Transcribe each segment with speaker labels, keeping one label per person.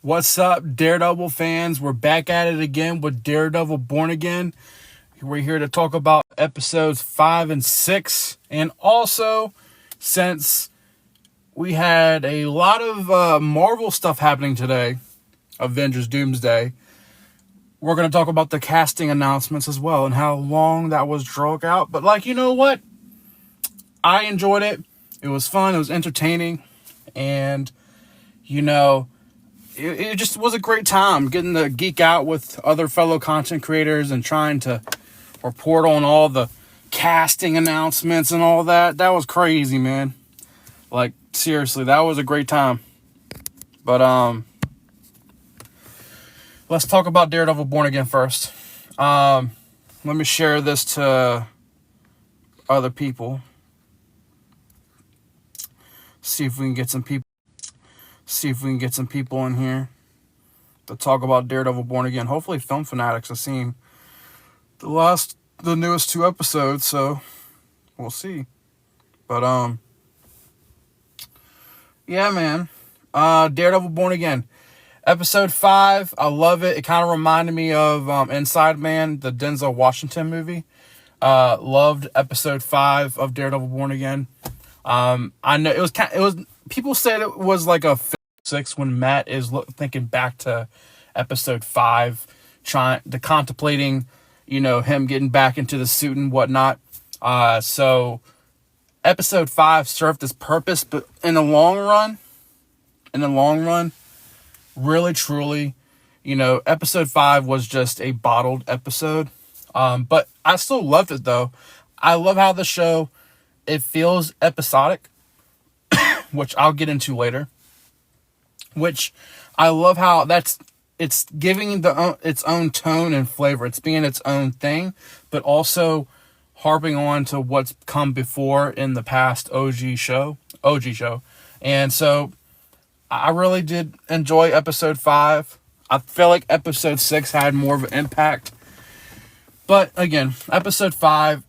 Speaker 1: What's up, Daredevil fans? We're back at it again with Daredevil Born Again. We're here to talk about episodes 5 and 6. And also, since we had a lot of Marvel stuff happening today, Avengers Doomsday, we're going to talk about the casting announcements as well and how long that was dragged out. But, you know what? I enjoyed it. It was fun. It was entertaining. And, it just was a great time getting to geek out with other fellow content creators and trying to report on all the casting announcements and all that. That was crazy, man. Seriously, that was a great time. But, let's talk about Daredevil Born Again first. Let me share this to other people. See if we can get some people in here to talk about Daredevil Born Again. Hopefully Film Fanatics have seen the newest 2 episodes, so we'll see. But yeah, man. Daredevil Born Again. Episode 5, I love it. It kind of reminded me of Inside Man, the Denzel Washington movie. Loved episode 5 of Daredevil Born Again. I know it was people said it was like a 6 when Matt is thinking back to episode 5, contemplating, him getting back into the suit and whatnot. So episode 5 served its purpose, but in the long run, really, truly, episode 5 was just a bottled episode. But I still loved it though. I love how the show, it feels episodic, which I'll get into later. Which I love how it's giving its own tone and flavor. It's being its own thing, but also harping on to what's come before in the past OG show. And so I really did enjoy episode 5. I feel like episode 6 had more of an impact. But again, episode 5,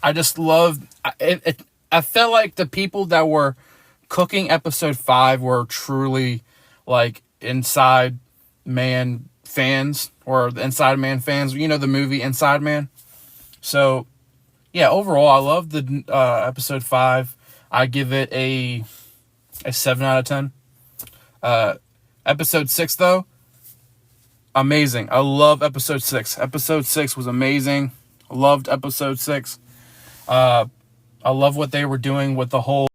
Speaker 1: I just loved it. I felt like the people that were cooking episode 5 were truly Inside Man fans, or the Inside Man fans, the movie Inside Man. So yeah, overall I love the episode 5. I give it a 7 out of 10. Episode 6 though, amazing. I love episode 6. Episode 6 was amazing. I loved episode 6. I love what they were doing with the whole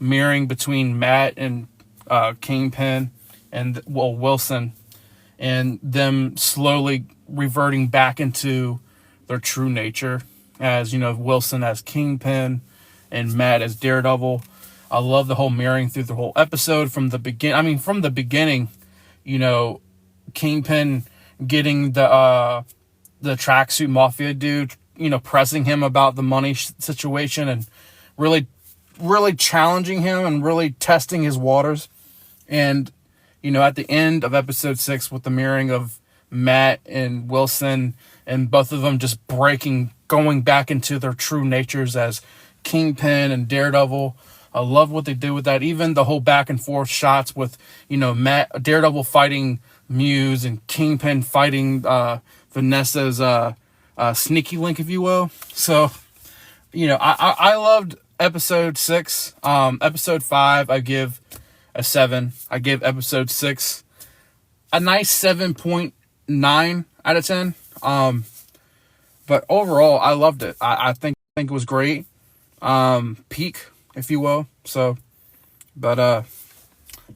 Speaker 1: mirroring between Matt and Kingpin and Wilson, and them slowly reverting back into their true nature as, Wilson as Kingpin and Matt as Daredevil. I love the whole mirroring through the whole episode from the beginning, Kingpin getting the tracksuit mafia dude, pressing him about the money situation and really, really challenging him and really testing his waters. And, at the end of episode 6 with the mirroring of Matt and Wilson and both of them just going back into their true natures as Kingpin and Daredevil. I love what they do with that. Even the whole back and forth shots with, Daredevil fighting Muse and Kingpin fighting Vanessa's sneaky link, if you will. So, I loved episode 6. Episode 5, I give a 7. I give episode 6 a nice 7.9 out of 10. But overall, I loved it. I think it was great. Peak, if you will. So, but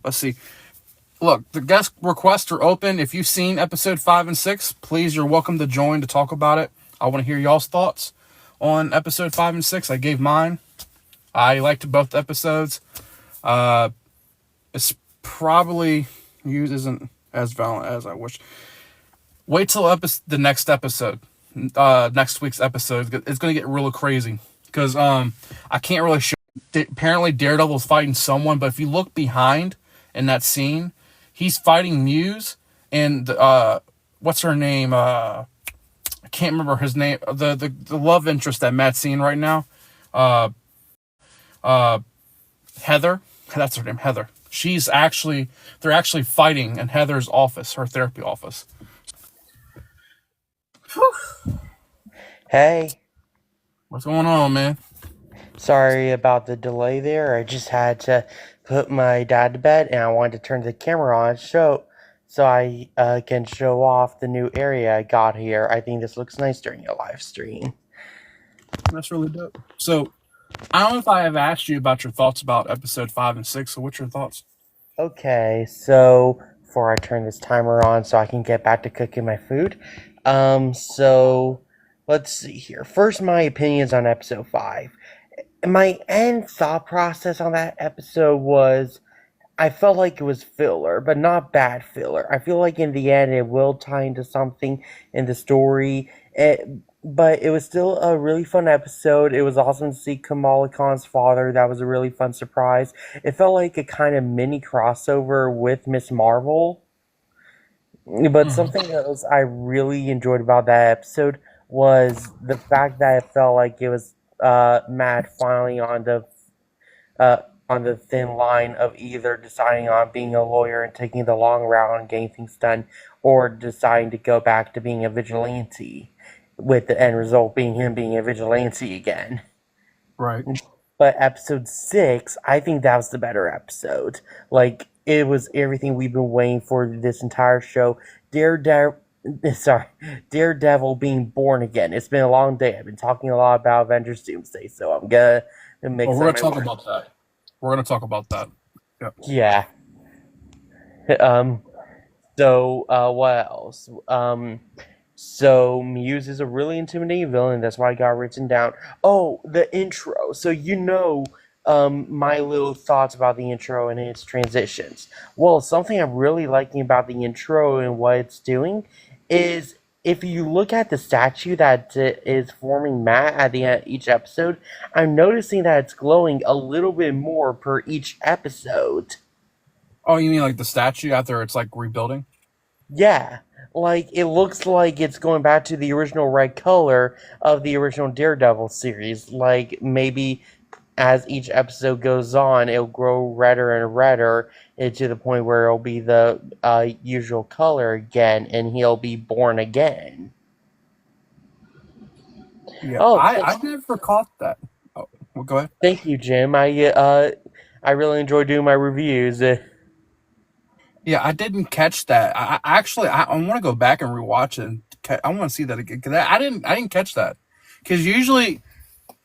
Speaker 1: let's see. Look, the guest requests are open. If you've seen episode 5 and 6, please, you're welcome to join to talk about it. I want to hear y'all's thoughts on episode 5 and 6. I gave mine. I liked both episodes. It's probably isn't as violent as I wish. Wait till the next episode. Next week's episode. It's going to get really crazy. Because I can't really show. Apparently Daredevil's fighting someone, but if you look behind in that scene, he's fighting Muse and what's her name? I can't remember his name. The love interest that Matt's seeing right now. Heather. That's her name, Heather. They're actually fighting in Heather's office, her therapy office.
Speaker 2: Hey,
Speaker 1: What's going on, man?
Speaker 2: sorry about the delay there. I just had to put my dad to bed and I wanted to turn the camera on so I can show off the new area I got here. I think this looks nice during a live stream.
Speaker 1: That's really dope. So, I don't know if I have asked you about your thoughts about episode 5 and 6. So, what's your thoughts?
Speaker 2: Okay, so before I turn this timer on so I can get back to cooking my food, so let's see here. First, my opinions on episode 5. My end thought process on that episode was I felt like it was filler, but not bad filler. I feel like in the end it will tie into something in the story. But it was still a really fun episode. It was awesome to see Kamala Khan's father. That was a really fun surprise. It felt like a kind of mini crossover with Miss Marvel. But
Speaker 1: Mm-hmm.
Speaker 2: something else I really enjoyed about that episode was the fact that it felt like it was Matt finally uh, on the thin line of either deciding on being a lawyer and taking the long route and getting things done, or deciding to go back to being a vigilante, with the end result being him being a vigilante again.
Speaker 1: Right.
Speaker 2: But episode 6, I think that was the better episode. Like, it was everything we've been waiting for this entire show. Daredevil. Sorry, Daredevil being born again. It's been a long day. I've been talking a lot about Avengers Doomsday, so I'm gonna
Speaker 1: Well,
Speaker 2: mix
Speaker 1: we're
Speaker 2: up
Speaker 1: gonna
Speaker 2: my
Speaker 1: talk
Speaker 2: words.
Speaker 1: about that. We're gonna talk about that. Yeah.
Speaker 2: Yeah. Um, what else? So Muse is a really intimidating villain. That's why I got written down. Oh, the intro. So my little thoughts about the intro and its transitions. Well, something I'm really liking about the intro and what it's doing is if you look at the statue that is forming Matt at the end of each episode, I'm noticing that it's glowing a little bit more per each episode.
Speaker 1: Oh, you mean like the statue after it's like rebuilding?
Speaker 2: Yeah, like it looks like it's going back to the original red color of the original Daredevil series. Like maybe as each episode goes on, it'll grow redder and redder to the point where it'll be the usual color again, and he'll be born again.
Speaker 1: Yeah.
Speaker 2: Oh,
Speaker 1: I never caught that. Oh, well, go ahead.
Speaker 2: thank you, Jim. I really enjoy doing my reviews.
Speaker 1: Yeah, I didn't catch that. I want to go back and rewatch it. I want to see that again because I didn't catch that because usually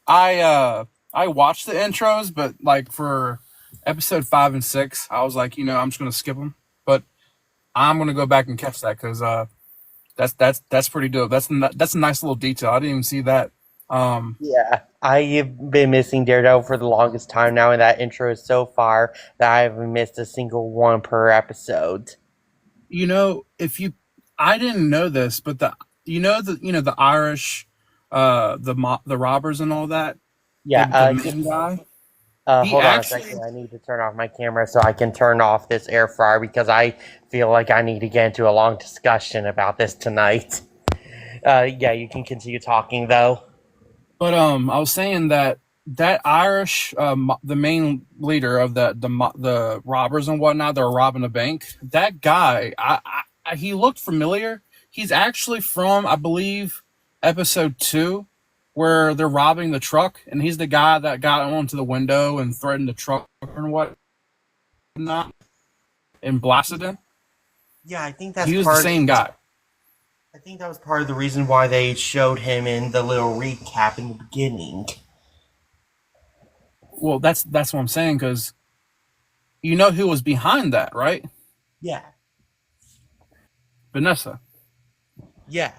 Speaker 1: I watch the intros, but like for episode 5 and 6, I was like, I'm just gonna skip them. But I'm gonna go back and catch that because that's pretty dope. That's a nice little detail. I didn't even see that. Um,
Speaker 2: Yeah, I've been missing Daredevil for the longest time now, and that intro is so far that I haven't missed a single one per episode.
Speaker 1: if you, I didn't know this, but the Irish, the robbers and all that, the
Speaker 2: Yeah,
Speaker 1: the main guy, he
Speaker 2: hold on a second.
Speaker 1: actually.
Speaker 2: I need to turn off my camera so I can turn off this air fryer because I feel like I need to get into a long discussion about this tonight. Yeah, you can continue talking though.
Speaker 1: But I was saying that Irish, the main leader of the robbers and whatnot, they're robbing a bank. That guy, he looked familiar. He's actually from, I believe, episode 2, where they're robbing the truck, and he's the guy that got onto the window and threatened the truck and whatnot and blasted him.
Speaker 2: Yeah, I think that's
Speaker 1: He was the
Speaker 2: part.
Speaker 1: same guy.
Speaker 2: I think that was part of the reason why they showed him in the little recap in the beginning.
Speaker 1: Well, that's what I'm saying because you know who was behind that, right?
Speaker 2: Yeah,
Speaker 1: Vanessa.
Speaker 2: yeah.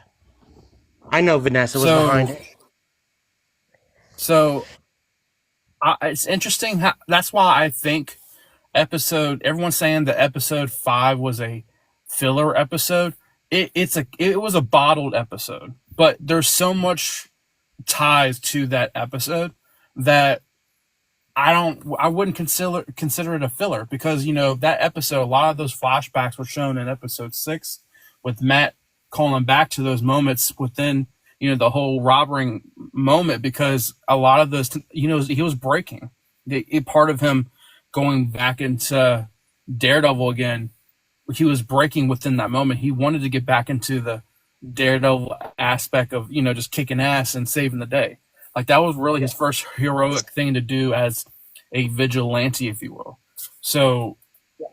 Speaker 2: I know Vanessa was behind
Speaker 1: So
Speaker 2: it.
Speaker 1: so it's interesting how that's why I think everyone's saying that episode 5 was a filler episode. It was a bottled episode, but there's so much ties to that episode that I wouldn't consider it a filler because that episode, a lot of those flashbacks were shown in episode 6 with Matt calling back to those moments within the whole robbering moment because a lot of those he was breaking. Part of him going back into Daredevil again, he was breaking within that moment. He wanted to get back into the Daredevil aspect of, just kicking ass and saving the day. Like that was really his first heroic thing to do as a vigilante, if you will. So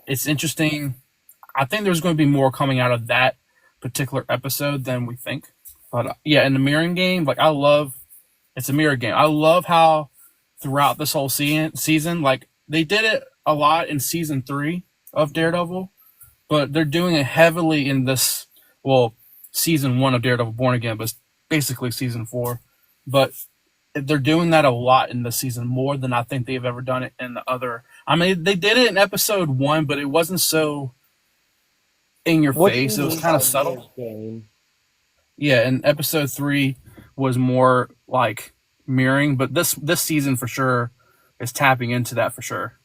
Speaker 1: it's interesting. I think there's going to be more coming out of that particular episode than we think. But yeah, in the mirroring game, like it's a mirror game. I love how throughout this whole season, like they did it a lot in season 3 of Daredevil, but they're doing it heavily in this, well, season 1 of Daredevil Born Again, but it's basically season 4. But they're doing that a lot in this season, more than I think they've ever done it in the other. I mean, they did it in episode 1, but it wasn't so in your
Speaker 2: What do
Speaker 1: face.
Speaker 2: you
Speaker 1: It was
Speaker 2: mean
Speaker 1: kind
Speaker 2: by
Speaker 1: of
Speaker 2: mirror
Speaker 1: subtle.
Speaker 2: game?
Speaker 1: Yeah, and episode 3 was more like mirroring, but this season for sure is tapping into that for sure.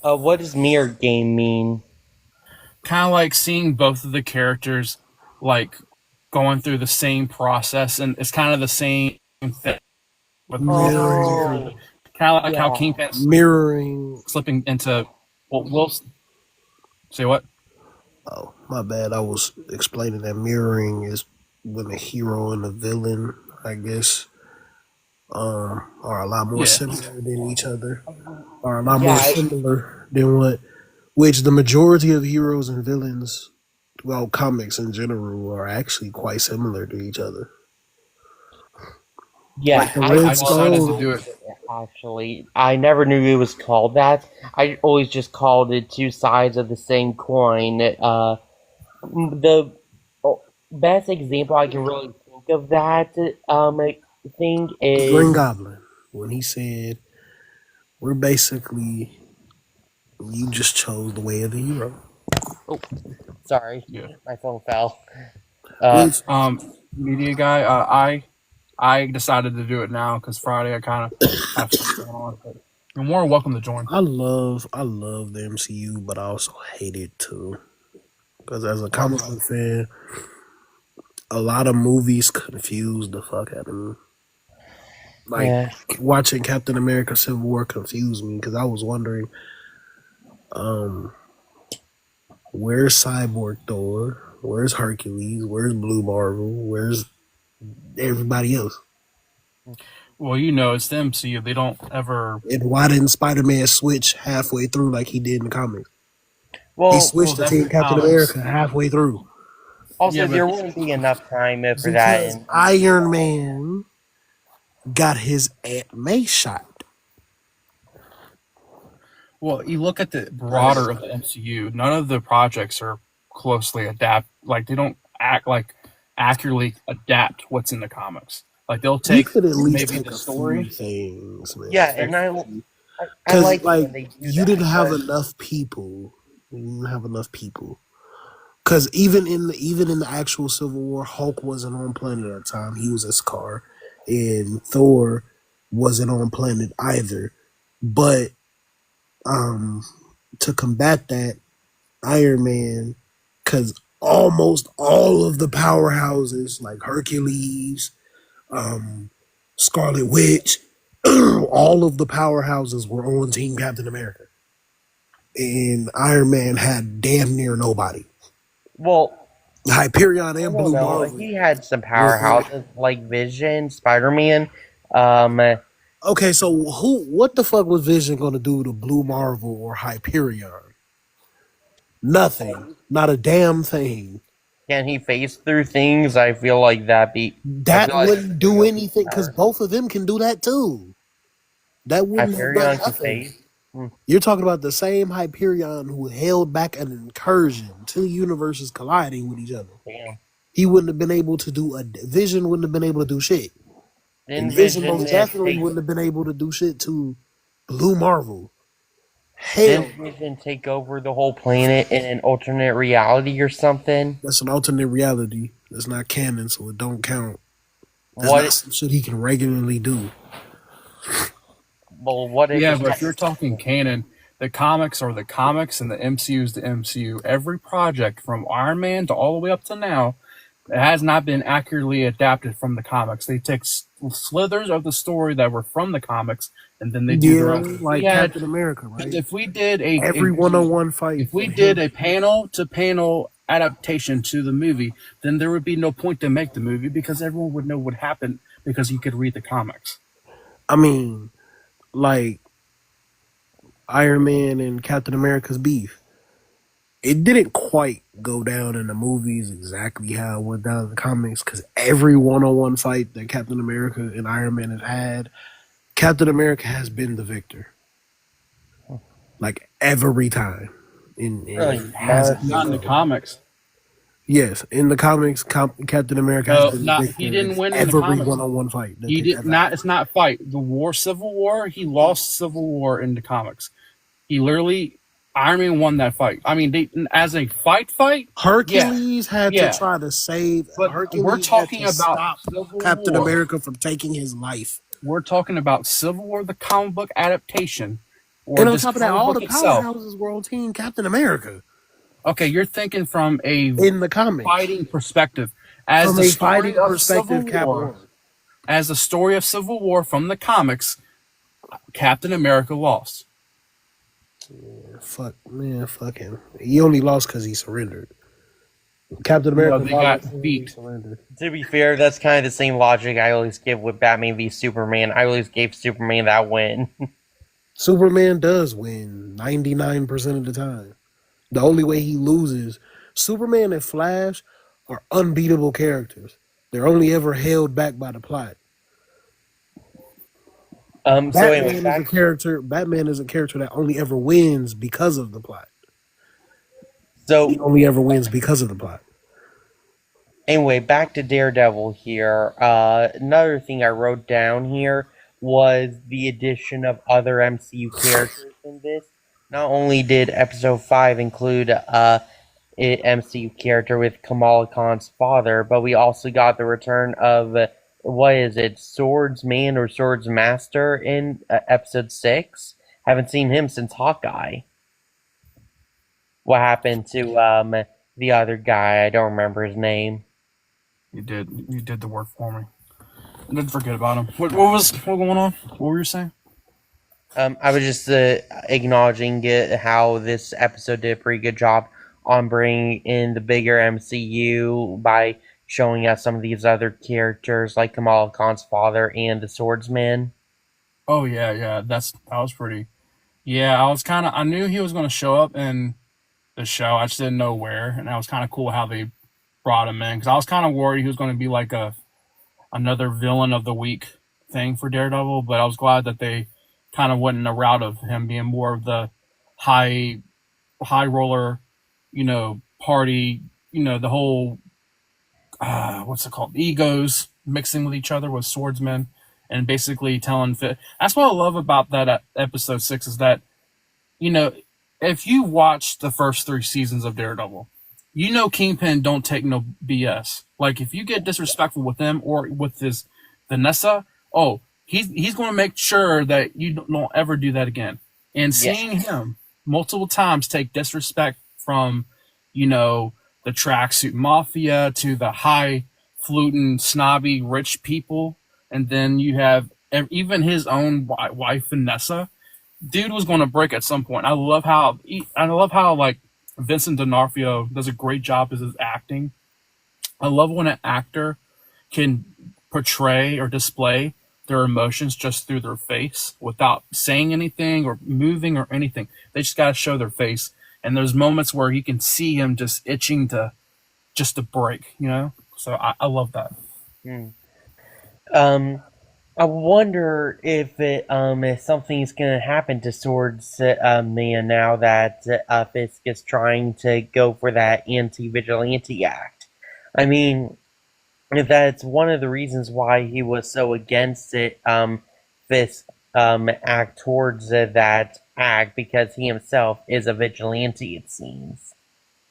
Speaker 2: What does mirror game mean?
Speaker 1: Kind of like seeing both of the characters like going through the same process, and it's kind of the same thing with
Speaker 3: Mirroring,
Speaker 2: Oh,
Speaker 1: kind of like how
Speaker 2: yeah.
Speaker 1: Kingpin's
Speaker 3: mirroring.
Speaker 1: slipping into. Well, we'll say what?
Speaker 3: Oh, my bad. I was explaining that mirroring is when a hero and a villain, I guess, are a lot more
Speaker 1: Yeah,
Speaker 3: similar than each other. Are a lot
Speaker 2: Yeah,
Speaker 3: more similar than what, which the majority of heroes and villains, well, comics in general, are actually quite similar to each other.
Speaker 2: yeah,
Speaker 3: Like the
Speaker 2: I
Speaker 3: Red
Speaker 1: I decided to
Speaker 2: love
Speaker 1: do
Speaker 3: Skull.
Speaker 1: it.
Speaker 2: actually. I never knew it was called that. I always just called it two sides of the same coin. The best example I can really think of that thing
Speaker 3: Green
Speaker 2: is
Speaker 3: Goblin, when he said, "We're basically you just chose the way of the hero."
Speaker 2: oh, sorry,
Speaker 1: Yeah.
Speaker 2: my phone fell. Uh,
Speaker 3: Which
Speaker 1: Media guy. I decided to do it now because Friday I kind of have stuff going on. But you're more than welcome to join.
Speaker 3: I love the MCU, but I also hate it too. Because as a
Speaker 1: Why
Speaker 3: comic
Speaker 1: is that?
Speaker 3: book fan, a lot of movies confuse the fuck out of me. Like
Speaker 2: yeah,
Speaker 3: watching Captain America: Civil War confused me because I was wondering, um, where's Cyborg Thor? Where's Hercules? Where's Blue Marvel? Where's everybody else?
Speaker 1: Well, it's the MCU. They don't ever.
Speaker 3: And why didn't Spider Man switch halfway through like he did in the comics? He
Speaker 2: well,
Speaker 1: Well,
Speaker 3: switched to
Speaker 1: that's
Speaker 3: Team
Speaker 1: the
Speaker 3: Captain
Speaker 1: comics.
Speaker 3: America halfway through
Speaker 1: Yeah,
Speaker 2: also
Speaker 1: but
Speaker 2: there wouldn't be enough time for that.
Speaker 3: because Iron Man got his Aunt May shot.
Speaker 1: well, you look at the broader of the MCU. None of the projects are closely adapt. Like they don't act like accurately adapt what's in the comics. Like they'll
Speaker 3: You
Speaker 1: take
Speaker 3: could at least
Speaker 1: maybe
Speaker 3: take
Speaker 1: the
Speaker 3: a few
Speaker 1: story.
Speaker 3: things, man.
Speaker 2: Yeah, and I
Speaker 3: Because
Speaker 2: like it
Speaker 3: like
Speaker 2: when they do
Speaker 3: you
Speaker 2: that.
Speaker 3: didn't have
Speaker 2: But
Speaker 3: enough people. You didn't have enough people. Because even in the actual Civil War, Hulk wasn't on planet at the time. He was a Scar, and Thor wasn't on planet either. But um, to combat that, Iron Man, because almost all of the powerhouses like Hercules, um, Scarlet Witch, all of the powerhouses were on Team Captain America, and Iron Man had damn near nobody.
Speaker 2: well,
Speaker 3: Hyperion
Speaker 2: I
Speaker 3: and
Speaker 2: don't
Speaker 3: Blue
Speaker 2: know.
Speaker 3: Marvel
Speaker 2: He had some
Speaker 3: were on.
Speaker 2: powerhouses like Vision, Spider Man. Um,
Speaker 3: Okay, so what the fuck was Vision gonna do to Blue Marvel or Hyperion? Nothing. Not a damn thing.
Speaker 2: can he phase through things? I feel like that be. I
Speaker 3: That
Speaker 2: feel like
Speaker 3: wouldn't do
Speaker 2: Hyperion
Speaker 3: anything because both of them can do that too. That wouldn't have done
Speaker 2: Hyperion can
Speaker 3: nothing.
Speaker 2: phase. Hmm,
Speaker 3: You're talking about the same Hyperion who held back an incursion. Two universes colliding with each other.
Speaker 2: damn.
Speaker 3: He wouldn't have been able to do a Vision wouldn't have been able to do shit. And
Speaker 2: Didn't
Speaker 3: Vision
Speaker 2: Vision
Speaker 3: most definitely
Speaker 2: take?
Speaker 3: wouldn't have been able to do shit to Blue Marvel. Hell,
Speaker 2: Didn't Vision take over the whole planet in an alternate reality or something?
Speaker 3: that's an alternate reality. That's not canon, so it don't count. That's not
Speaker 2: What?
Speaker 3: some shit he can regularly do.
Speaker 2: Well, what if
Speaker 1: Yeah,
Speaker 2: it's
Speaker 1: but if you're talking canon, the comics are the comics, and the MCU is the MCU. Every project from Iron Man to all the way up to now It has not been accurately adapted from the comics. They take slithers of the story that were from the comics, and then they do their
Speaker 3: Yeah,
Speaker 1: own. If we
Speaker 3: like
Speaker 1: had,
Speaker 3: Captain America, right?
Speaker 1: if we did
Speaker 3: Every one-on-one fight
Speaker 1: if we
Speaker 3: for
Speaker 1: did
Speaker 3: him.
Speaker 1: a panel to panel adaptation to the movie, then there would be no point to make the movie because everyone would know what happened because you could read the comics.
Speaker 3: I mean, like Iron Man and Captain America's beef. It didn't quite go down in the movies exactly how it went down in the comics because every one-on-one fight that Captain America and Iron Man have had, Captain America has been the victor. Like every time.
Speaker 2: Really
Speaker 3: It hasn't
Speaker 2: not.
Speaker 3: been
Speaker 1: Not in the
Speaker 3: close.
Speaker 1: comics.
Speaker 3: Yes, in the comics, Captain America has
Speaker 1: No,
Speaker 3: been the
Speaker 1: not he
Speaker 3: victor
Speaker 1: didn't
Speaker 3: in
Speaker 1: win in the
Speaker 3: every
Speaker 1: comics.
Speaker 3: one-on-one fight that
Speaker 1: He
Speaker 3: they've
Speaker 1: did
Speaker 3: ever
Speaker 1: not.
Speaker 3: had.
Speaker 1: It's not fight. The war, Civil War. He lost Civil War in the comics. He literally Iron Man won that fight. I mean, they, as a fight. Yeah,
Speaker 3: Hercules had to
Speaker 1: yeah.
Speaker 3: try to save.
Speaker 1: But we're
Speaker 3: Hercules had
Speaker 1: talking
Speaker 3: to
Speaker 1: about
Speaker 3: stop
Speaker 1: Civil
Speaker 3: Captain
Speaker 1: War.
Speaker 3: America from taking his life.
Speaker 1: We're talking about Civil War, the comic book adaptation, or
Speaker 3: And on
Speaker 1: this
Speaker 3: top of that,
Speaker 1: comic
Speaker 3: all
Speaker 1: book
Speaker 3: the
Speaker 1: itself.
Speaker 3: powerhouses were on Team Captain America
Speaker 1: Okay, you're thinking from a
Speaker 3: in the comics.
Speaker 1: fighting perspective. As
Speaker 3: From
Speaker 1: the
Speaker 3: a
Speaker 1: story
Speaker 3: fighting
Speaker 1: of
Speaker 3: perspective,
Speaker 1: Civil
Speaker 3: Cap
Speaker 1: War,
Speaker 3: won.
Speaker 1: as the story of Civil War from the comics, Captain America lost.
Speaker 3: Fuck him. He only lost because he surrendered. Captain America
Speaker 1: They got
Speaker 3: voluntarily
Speaker 1: beat.
Speaker 3: surrendered.
Speaker 2: To be fair, that's kind of the same logic I always give with Batman v Superman. I always gave Superman that win.
Speaker 3: Superman does win 99% of the time. The only way he loses, Superman and Flash are unbeatable characters. They're only ever held back by the plot.
Speaker 2: So anyway,
Speaker 3: Batman is a character that only ever wins because of the plot.
Speaker 2: so
Speaker 3: He only ever wins because of the plot.
Speaker 2: anyway, back to Daredevil here. Another thing I wrote down here was the addition of other MCU characters in this. Not only did episode 5 include an MCU character with Kamala Khan's father, but we also got the return of, what is it, Swordsman or Swordsmaster in episode 6. Haven't seen him since Hawkeye. What happened to the other guy? I don't remember his name.
Speaker 1: You did the work for me. I didn't forget about him. What going on? What were you saying?
Speaker 2: I was just acknowledging how this episode did a pretty good job on bringing in the bigger MCU by showing us some of these other characters like Kamala Khan's father and the Swordsman.
Speaker 1: Oh yeah. That was pretty. Yeah, I knew he was going to show up in the show. I just didn't know where, and that was kind of cool how they brought him in because I was kind of worried he was going to be like another villain of the week thing for Daredevil, but I was glad that they kind of went in the route of him being more of the high roller, party, the whole what's it called? Egos mixing with each other with swordsmen and basically telling fit. That's what I love about that episode 6 is that, if you watch the first 3 seasons of Daredevil, Kingpin don't take no BS. Like if you get disrespectful with him or with his Vanessa, oh, he's going to make sure that you don't ever do that again. And seeing him multiple times take disrespect from, the tracksuit mafia to the high-fluting, snobby, rich people, and then you have even his own wife Vanessa. Dude was going to break at some point. I love how like Vincent D'Onofrio does a great job as his acting. I love when an actor can portray or display their emotions just through their face without saying anything or moving or anything. They just got to show their face. And there's moments where you can see him just itching to break, So I love that.
Speaker 2: I wonder if something's gonna happen to Swords Man now that Fisk is trying to go for that anti-vigilante act. I mean, that's one of the reasons why he was so against it. Fisk act towards that act because he himself is a vigilante. It seems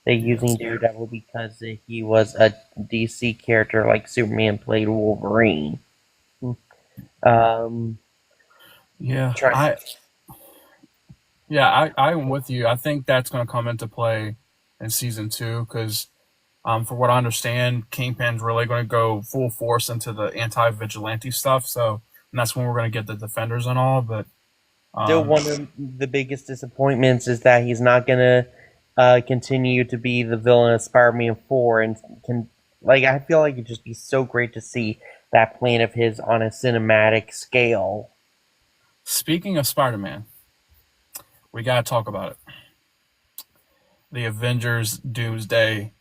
Speaker 2: they're using Daredevil because he was a DC character like Superman played Wolverine.
Speaker 1: I'm with you. I think that's going to come into play in season 2 because For what I understand, Kingpin's really going to go full force into the anti-vigilante stuff. So and that's when we're going to get the Defenders and all. But
Speaker 2: Still,
Speaker 1: um,
Speaker 2: one of the biggest disappointments is that he's not gonna continue to be the villain of Spider-Man 4, and can like I feel like it'd just be so great to see that plan of his on a cinematic scale.
Speaker 1: speaking of Spider-Man, we got to talk about it. The Avengers Doomsday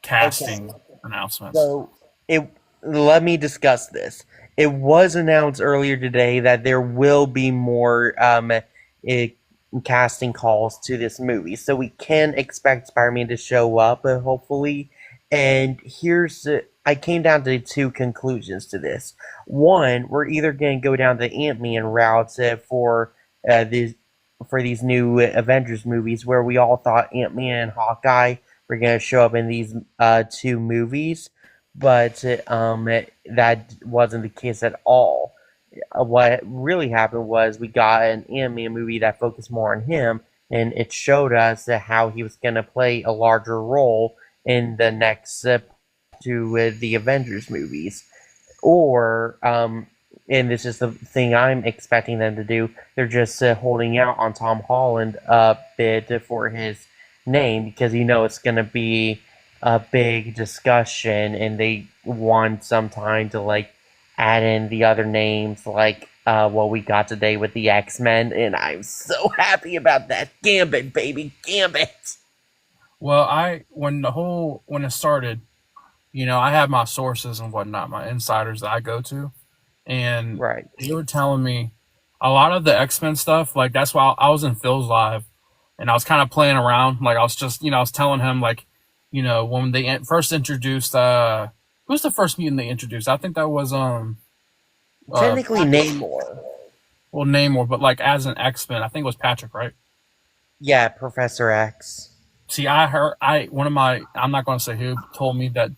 Speaker 2: Okay,
Speaker 1: casting announcements.
Speaker 2: so it let me discuss this. It was announced earlier today that there will be more eh, casting calls to this movie, so we can expect Spider-Man to show up, hopefully. And I came down to two conclusions to this. One, we're either going to go down the Ant-Man route uh, these for these new Avengers movies, where we all thought Ant-Man and Hawkeye were going to show up in these two movies, but that wasn't the case at all. What really happened was we got an Ant-Man movie that focused more on him, and it showed us how he was going to play a larger role in the next the Avengers movies. Or, and this is the thing I'm expecting them to do, they're just holding out on Tom Holland a bit for his name, because it's going to be a big discussion, and they want some time to add in the other names, what we got today with the X-Men, and I'm so happy about that. Gambit, baby, Gambit.
Speaker 1: Well, when it started, I have my sources and whatnot, my insiders that I go to, and
Speaker 2: Right.
Speaker 1: they were telling me a lot of the X-Men stuff. Like that's why I was in Phil's live, and I was kind of playing around. Like I was just, I was telling him when they first introduced, who's the first mutant they introduced? I think that was
Speaker 2: Technically,
Speaker 1: Patrick.
Speaker 2: Namor.
Speaker 1: Well, Namor, but like as an X-Men, I think it was Patrick, right?
Speaker 2: Yeah, Professor X.
Speaker 1: See, I heard one of my, I'm not going to say who, told me that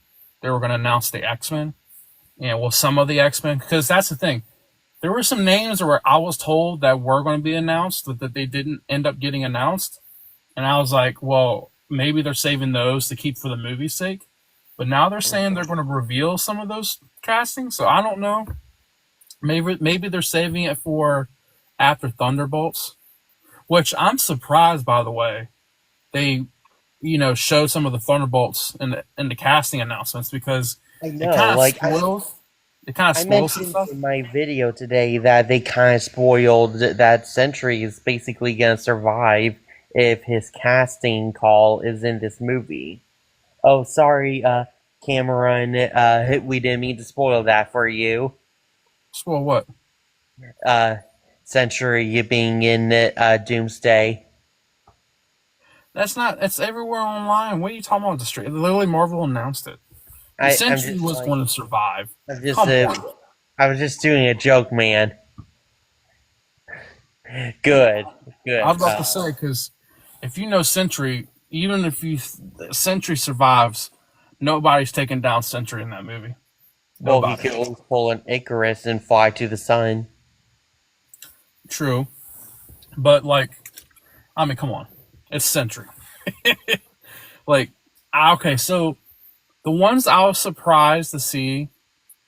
Speaker 1: they were going to announce the X-Men. And well, some of the X-Men, because that's the thing. There were some names where I was told that were going to be announced, that they didn't end up getting announced. And I was like, well, maybe they're saving those to keep for the movie's sake. But now they're saying they're going to reveal some of those castings. So I don't know. Maybe they're saving it for after Thunderbolts, which I'm surprised, by the way. They, show some of the Thunderbolts in the casting announcements, because
Speaker 2: I
Speaker 1: it
Speaker 2: know,
Speaker 1: kind of
Speaker 2: like
Speaker 1: spoils. It kind of
Speaker 2: I
Speaker 1: spoils some
Speaker 2: mentioned
Speaker 1: stuff.
Speaker 2: in my video today that they kind of spoiled that Sentry is basically going to survive if his casting call is in this movie. Oh, sorry, Cameron, we didn't mean to spoil that for you.
Speaker 1: Spoil what?
Speaker 2: Uh, Sentry being in Doomsday.
Speaker 1: That's not. It's everywhere online. What are you talking about? The street. Literally, Marvel announced it. The
Speaker 2: I'm
Speaker 1: Sentry
Speaker 2: just
Speaker 1: was
Speaker 2: like,
Speaker 1: going to survive.
Speaker 2: I'm just,
Speaker 1: Come on.
Speaker 2: I was just doing a joke, man. Good,
Speaker 1: I
Speaker 2: good.
Speaker 1: was about to say, because if you know Sentry, even if Sentry survives, nobody's taking down Sentry in that movie.
Speaker 2: Well, he
Speaker 1: Nobody.
Speaker 2: could always pull an Icarus and fly to the sun.
Speaker 1: True, but I mean, come on, it's Sentry. Okay, so the ones I was surprised to see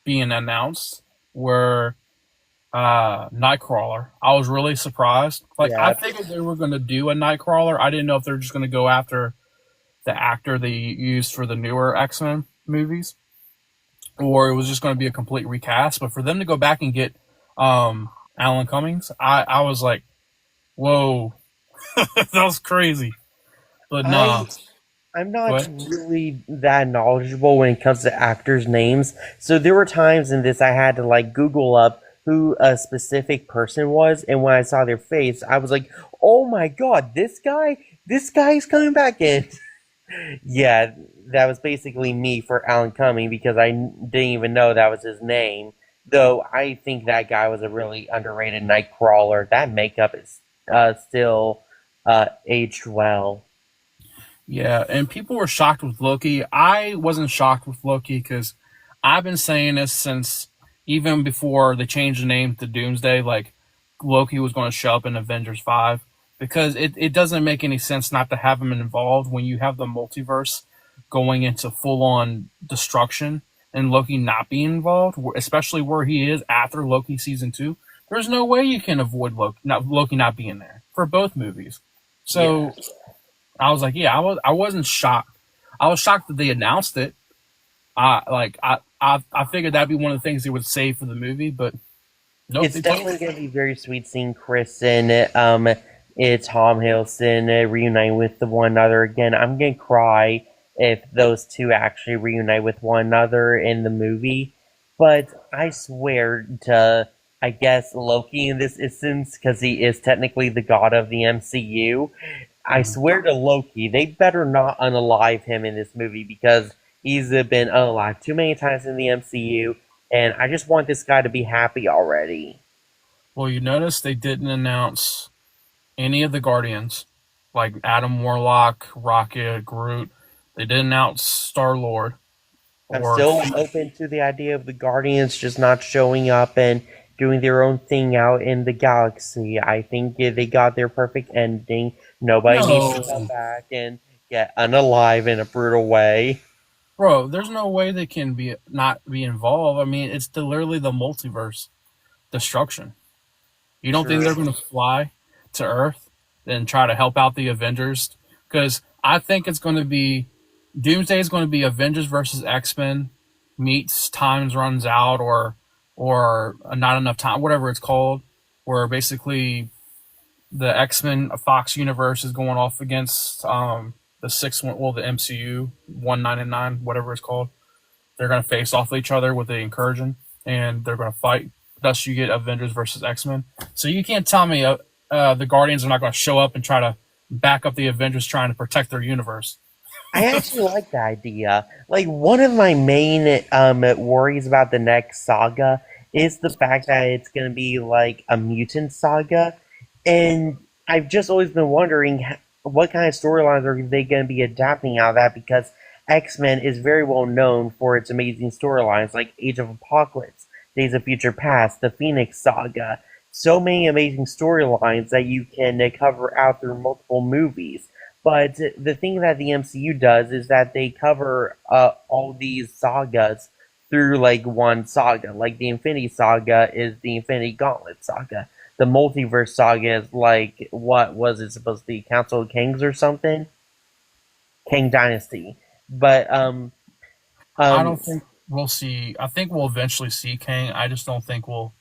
Speaker 1: being announced were Nightcrawler. I was really surprised. I
Speaker 2: Yeah,
Speaker 1: figured they were going to do a Nightcrawler. I didn't know if they're just going to go after the actor they used for the newer X-Men movies, or it was just going to be a complete recast. But for them to go back and get Alan Cummings, I was like, whoa, that was crazy. But no,
Speaker 2: I'm not
Speaker 1: what?
Speaker 2: really that knowledgeable when it comes to actors' names. So there were times in this I had to Google up who a specific person was, and when I saw their face, I was like, "Oh my god, this guy's coming back in." Yeah, that was basically me for Alan Cumming, because I didn't even know that was his name. Though I think that guy was a really underrated Nightcrawler. That makeup is still aged well.
Speaker 1: Yeah, and people were shocked with Loki. I wasn't shocked with Loki because I've been saying this since even before they changed the name to Doomsday. Like Loki was going to show up in Avengers 5, because it doesn't make any sense not to have him involved when you have the multiverse going into full on destruction and Loki not being involved, especially where he is after Loki season 2. There's no way you can avoid Loki not being there for both movies.
Speaker 2: Yeah.
Speaker 1: So I was like, yeah, I wasn't shocked. I was shocked that they announced it. I figured that'd be one of the things they would save for the movie, but nope,
Speaker 2: It's
Speaker 1: they told.
Speaker 2: definitely going to be very sweet seeing Chris and it's Tom Hiddleston reuniting with the one another again. I'm going to cry if those two actually reunite with one another in the movie. But I swear to, I guess, Loki in this instance, because he is technically the god of the MCU. I swear to Loki, they better not unalive him in this movie because he's been unalive too many times in the MCU, and I just want this guy to be happy already.
Speaker 1: Well, you notice they didn't announce any of the Guardians, like Adam Warlock, Rocket, Groot. They didn't announce Star Lord
Speaker 2: I'm
Speaker 1: or
Speaker 2: still open to the idea of the Guardians just not showing up and doing their own thing out in the galaxy. I think they got their perfect ending. Nobody needs to come
Speaker 1: no,
Speaker 2: back and get unalive in a brutal way.
Speaker 1: bro. There's no way they can be not be involved. I mean, it's literally the multiverse destruction. You don't think
Speaker 2: True.
Speaker 1: they're going to fly to Earth and try to help out the Avengers? Because I think it's going to be Doomsday is going to be Avengers versus X-Men meets Times Runs Out or Not Enough Time, whatever it's called, where basically the X-Men Fox universe is going off against the sixth one, well, the MCU 199, whatever it's called. They're going to face off each other with the Incursion, and they're going to fight. Thus, you get Avengers versus X-Men. So you can't tell me the Guardians are not going to show up and try to back up the Avengers trying to protect their universe.
Speaker 2: I actually like the idea. Like, one of my main worries about the next saga is the fact that it's going to be like a mutant saga. And I've just always been wondering what kind of storylines are they going to be adapting out of that because X Men is very well known for its amazing storylines like Age of Apocalypse, Days of Future Past, the Phoenix Saga. So many amazing storylines that you can cover out through multiple movies. But the thing that the MCU does is that they cover all these sagas through like one saga. Like the Infinity Saga is the Infinity Gauntlet Saga. The Multiverse Saga is like, what was it supposed to be? Council of Kings or something? King Dynasty. But
Speaker 1: I
Speaker 2: um
Speaker 1: don't think we'll see. I think we'll eventually see Kang. I just don't think we'll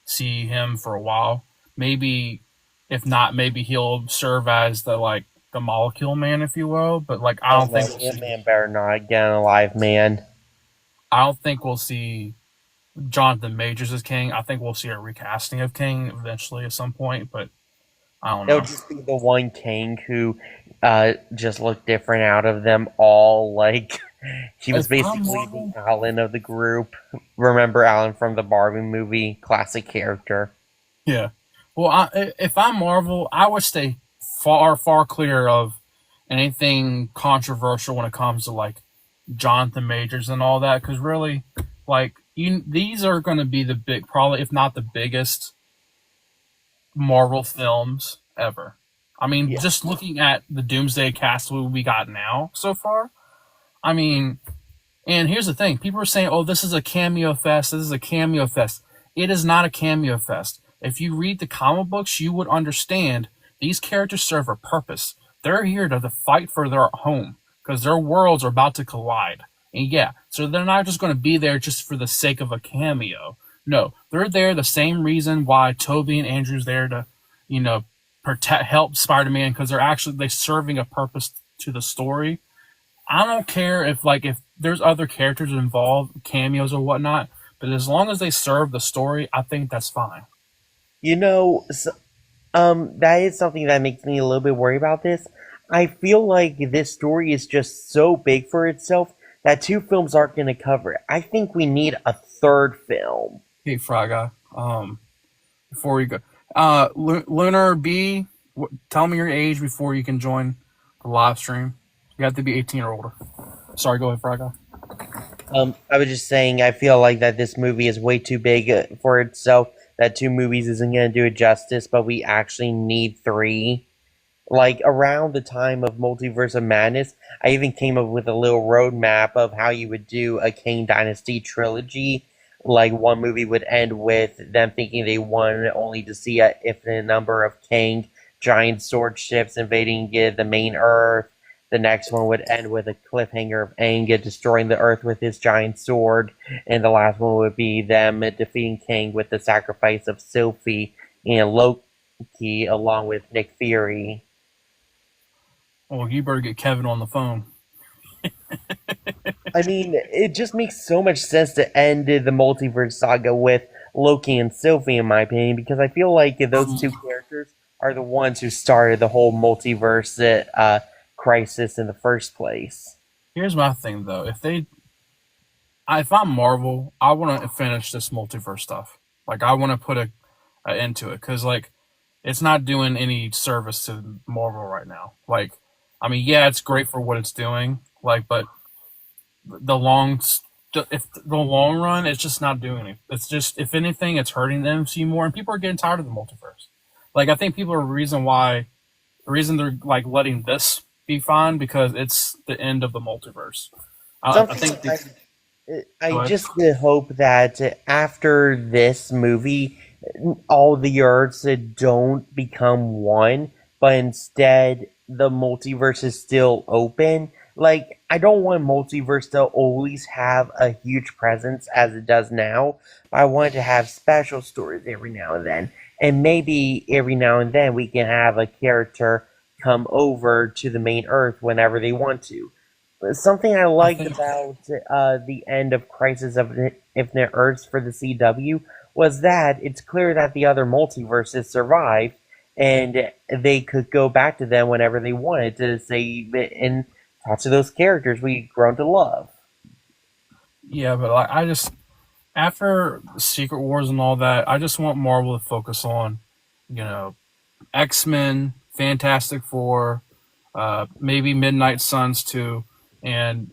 Speaker 1: see him for a while. Maybe, if not, maybe he'll serve as the Molecule Man, if you will. But I
Speaker 2: oh
Speaker 1: don't think
Speaker 2: no,
Speaker 1: we'll
Speaker 2: Ant
Speaker 1: see.
Speaker 2: Man better not get alive, man.
Speaker 1: I don't think we'll see Jonathan Majors as King. I think we'll see a recasting of King eventually at some point. But I don't
Speaker 2: It'll
Speaker 1: know.
Speaker 2: just be the one king who just looked different out of them all. Like he was
Speaker 1: If I'm
Speaker 2: basically the
Speaker 1: Marvel,
Speaker 2: Alan of the group. Remember Alan from the Barbie movie? Classic character.
Speaker 1: yeah. Well, if I'm Marvel, I would stay far, far clear of anything controversial when it comes to Jonathan Majors and all that, because really, these are going to be the big, probably if not the biggest Marvel films ever. I mean,
Speaker 2: Yeah.
Speaker 1: just looking at the Doomsday cast we got now so far. I mean, and here's the thing: people are saying, "Oh, this is a cameo fest. This is a cameo fest." It is not a cameo fest. If you read the comic books, you would understand these characters serve a purpose. They're here to fight for their home because their worlds are about to collide. And yeah, so they're not just going to be there just for the sake of a cameo. No, they're there the same reason why Toby and Andrew's there to, you know, help Spider-Man because they're serving a purpose to the story. I don't care if there's other characters involved, cameos or whatnot, but as long as they serve the story, I think that's fine.
Speaker 2: You know, that is something that makes me a little bit worried about this. I feel like this story is just so big for itself that two films aren't going to cover it. I think we need a third film.
Speaker 1: Hey, Fraga, before we go, Lunar B, tell me your age before you can join the live stream. You have to be 18 or older. Sorry, go ahead, Fraga.
Speaker 2: I was just saying, I feel like that this movie is way too big for itself. That two movies isn't going to do it justice, but we actually need three. Like around the time of Multiverse of Madness, I even came up with a little roadmap of how you would do a Kang Dynasty trilogy. Like one movie would end with them thinking they won, only to see a infinite number of Kang giant sword ships invading the main Earth. The next one would end with a cliffhanger of Aang destroying the Earth with his giant sword, and the last one would be them defeating Kang with the sacrifice of Sylvie and Loki, along with Nick Fury.
Speaker 1: Well, you better get Kevin on the phone.
Speaker 2: I mean, it just makes so much sense to end the multiverse saga with Loki and Sylvie, in my opinion, because I feel like those two characters are the ones who started the whole multiverse crisis in the first place.
Speaker 1: Here's my thing though: if I'm Marvel, I want to finish this multiverse stuff. Like I want to put a end to it because like it's not doing any service to Marvel right now. Like, I mean, yeah, it's great for what it's doing. Like, but the long, if the long run, it's just not doing it. It's just, if anything, it's hurting the MCU more, and people are getting tired of the multiverse. Like, I think people are the reason they're like letting this be fine because it's the end of the multiverse. I
Speaker 2: Something
Speaker 1: think.
Speaker 2: I
Speaker 1: Go ahead.
Speaker 2: just hope that after this movie, all the Earths don't become one, but instead the multiverse is still open. Like, I don't want multiverse to always have a huge presence as it does now, but I want it to have special stories every now and then. And maybe every now and then we can have a character come over to the main Earth whenever they want to. Something I
Speaker 1: I
Speaker 2: liked
Speaker 1: think.
Speaker 2: about the end of Crisis of Infinite Earths for the CW was that it's clear that the other multiverses survived, and they could go back to them whenever they wanted to save it and talk to those characters we've grown to love.
Speaker 1: Yeah, but like, I just after Secret Wars and all that, I just want Marvel to focus on, you know, X Men, Fantastic Four, maybe Midnight Suns too, and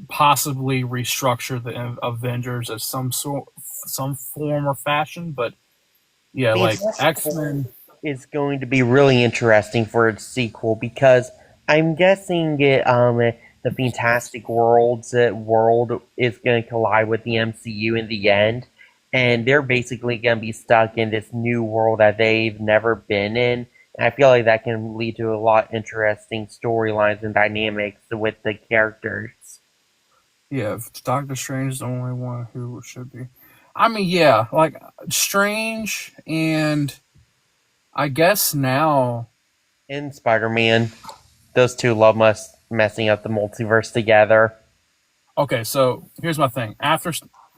Speaker 1: possibly restructure the Avengers as some form or fashion. But yeah, like
Speaker 2: Fantastic
Speaker 1: X
Speaker 2: Four
Speaker 1: Men.
Speaker 2: is going to be really interesting for its sequel because I'm guessing the Fantastic world is going to collide with the MCU in the end, and they're basically going to be stuck in this new world that they've never been in. And I feel like that can lead to a lot of interesting storylines and dynamics with the characters.
Speaker 1: Yeah, Doctor Strange is the only one who should be. I mean, yeah, like Strange, and I guess now.
Speaker 2: In Spider-Man, those two love messing up the multiverse together.
Speaker 1: Okay, so here's my thing.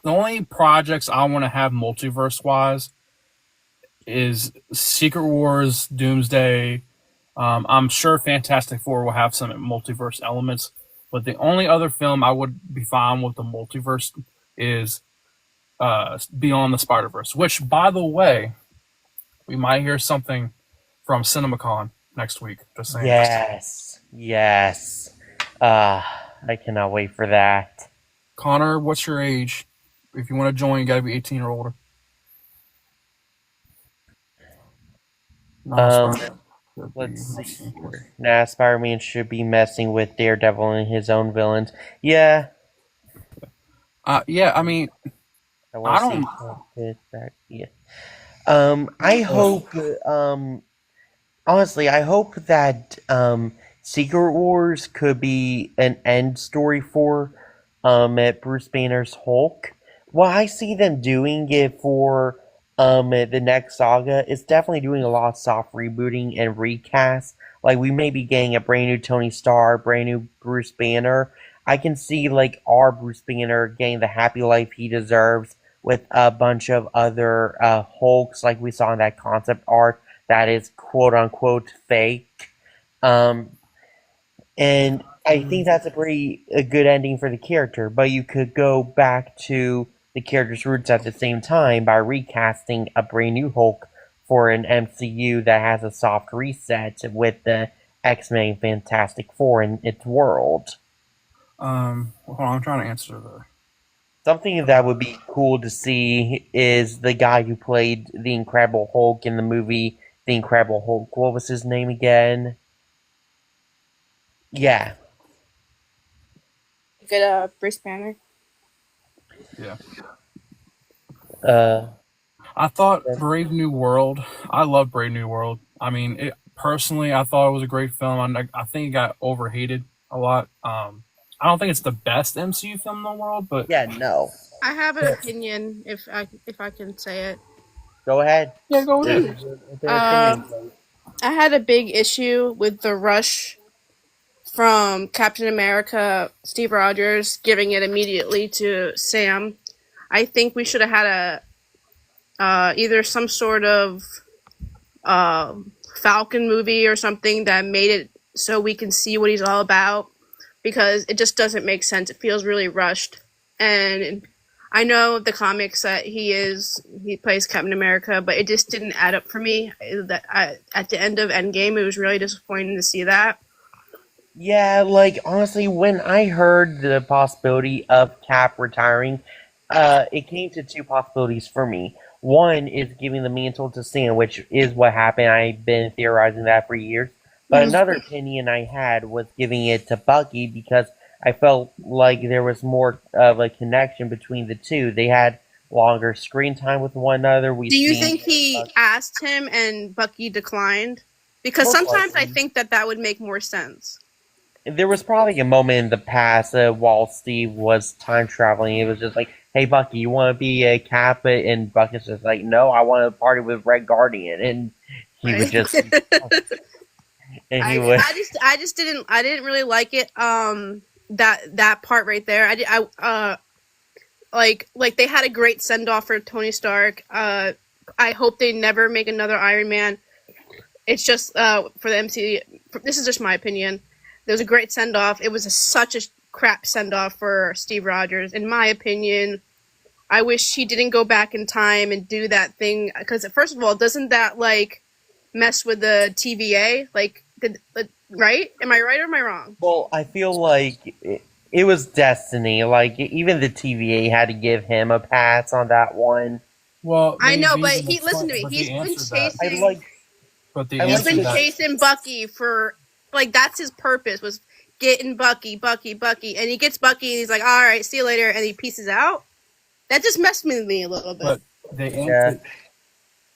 Speaker 1: The only projects I want to have multiverse wise is Secret Wars, Doomsday. I'm sure Fantastic Four will have some multiverse elements, but the only other film I would be fine with the multiverse is Beyond the Spider Verse. Which, by the way, we might hear something from CinemaCon next week. Just saying.
Speaker 2: Yes, yes. Uh, I cannot wait for that.
Speaker 1: Connor, what's your age? If you want to join, you got to be 18 or older. Nah,
Speaker 2: Um,
Speaker 1: Spider. Should be.
Speaker 2: let's see
Speaker 1: Let's see.
Speaker 2: here. Nah, Spider-Man should be messing with Daredevil and his own villains. Yeah,
Speaker 1: Yeah, I mean,
Speaker 2: I want
Speaker 1: I
Speaker 2: to see
Speaker 1: don't.
Speaker 2: back. Yeah. I
Speaker 1: Ugh.
Speaker 2: hope. Honestly, I hope that Secret Wars could be an end story for at Bruce Banner's Hulk. What I see them doing it for the next saga is definitely doing a lot of soft rebooting and recast. Like we may be getting a brand new Tony Stark, brand new Bruce Banner. I can see like our Bruce Banner getting the happy life he deserves with a bunch of other Hulks like we saw in that concept art that is quote unquote fake. Um, and I think that's a good ending for the character, but you could go back to the character's roots at the same time by recasting a brand new Hulk for an MCU that has a soft reset with the X-Men Fantastic Four in its world.
Speaker 1: Hold on, I'm trying to answer the.
Speaker 2: Something that would be cool to see is the guy who played the Incredible Hulk in the movie the Incredible Hulk. What was his name again? Yeah.
Speaker 4: Good, Bruce Banner.
Speaker 1: Yeah.
Speaker 2: Uh,
Speaker 1: I thought Brave New World. I love Brave New World. I mean, personally, I thought it was a great film. I think it got overhated a lot. I don't think it's the best MCU film in the world, but
Speaker 2: yeah, no.
Speaker 4: I have an opinion if I can say it.
Speaker 2: Go ahead.
Speaker 1: yeah, go
Speaker 2: Their,
Speaker 1: ahead.
Speaker 2: their opinions.
Speaker 4: I had a big issue with the rush from Captain America, Steve Rogers, giving it immediately to Sam. I think we should have had either some sort of uh, Falcon movie or something that made it so we can see what he's all about, because it just doesn't make sense. It feels really rushed, and I know the comics that he plays Captain America, but it just didn't add up for me. At the end of Endgame, it was really disappointing to see that.
Speaker 2: Yeah, like honestly, when I heard the possibility of Cap retiring, it came to two possibilities for me. One is giving the mantle to Sam, which is what happened. I've been theorizing that for years. But another opinion I had was giving it to Bucky because I felt like there was more of a connection between the two. They had longer screen time with one another.
Speaker 4: Do you think he asked him and Bucky declined? Because
Speaker 2: Most
Speaker 4: sometimes I
Speaker 2: likely.
Speaker 4: think that would make more sense.
Speaker 2: There was probably a moment in the past while Steve was time traveling. It was just like, "Hey, Bucky, you want to be a Cap?" And Bucky's just like, "No, I want to party with Red Guardian." And he would just, and he would.
Speaker 4: I didn't really like it. That part right there. Like they had a great send off for Tony Stark. I hope they never make another Iron Man. It's just for the MCU. This is just my opinion. There was a great send off. It was such a crap send off for Steve Rogers, in my opinion. I wish he didn't go back in time and do that thing, because first of all, doesn't that like mess with the TVA? Right? Am I right or am I wrong?
Speaker 2: Well, I feel like it was destiny. Like even the TVA had to give him a pass on that one.
Speaker 1: Well,
Speaker 4: I know, but
Speaker 1: even
Speaker 4: listen to me.
Speaker 1: but
Speaker 4: He's
Speaker 1: they
Speaker 4: been
Speaker 1: answered that.
Speaker 2: I
Speaker 4: chasing.
Speaker 2: like.
Speaker 1: But the
Speaker 2: I
Speaker 4: He's
Speaker 2: like
Speaker 1: answer
Speaker 4: been
Speaker 2: that.
Speaker 4: chasing Bucky for that's his purpose, was getting Bucky, and he gets Bucky and he's like, all right, see you later, and he pieces out. That just messed with me a little bit.
Speaker 1: But they
Speaker 2: Yeah.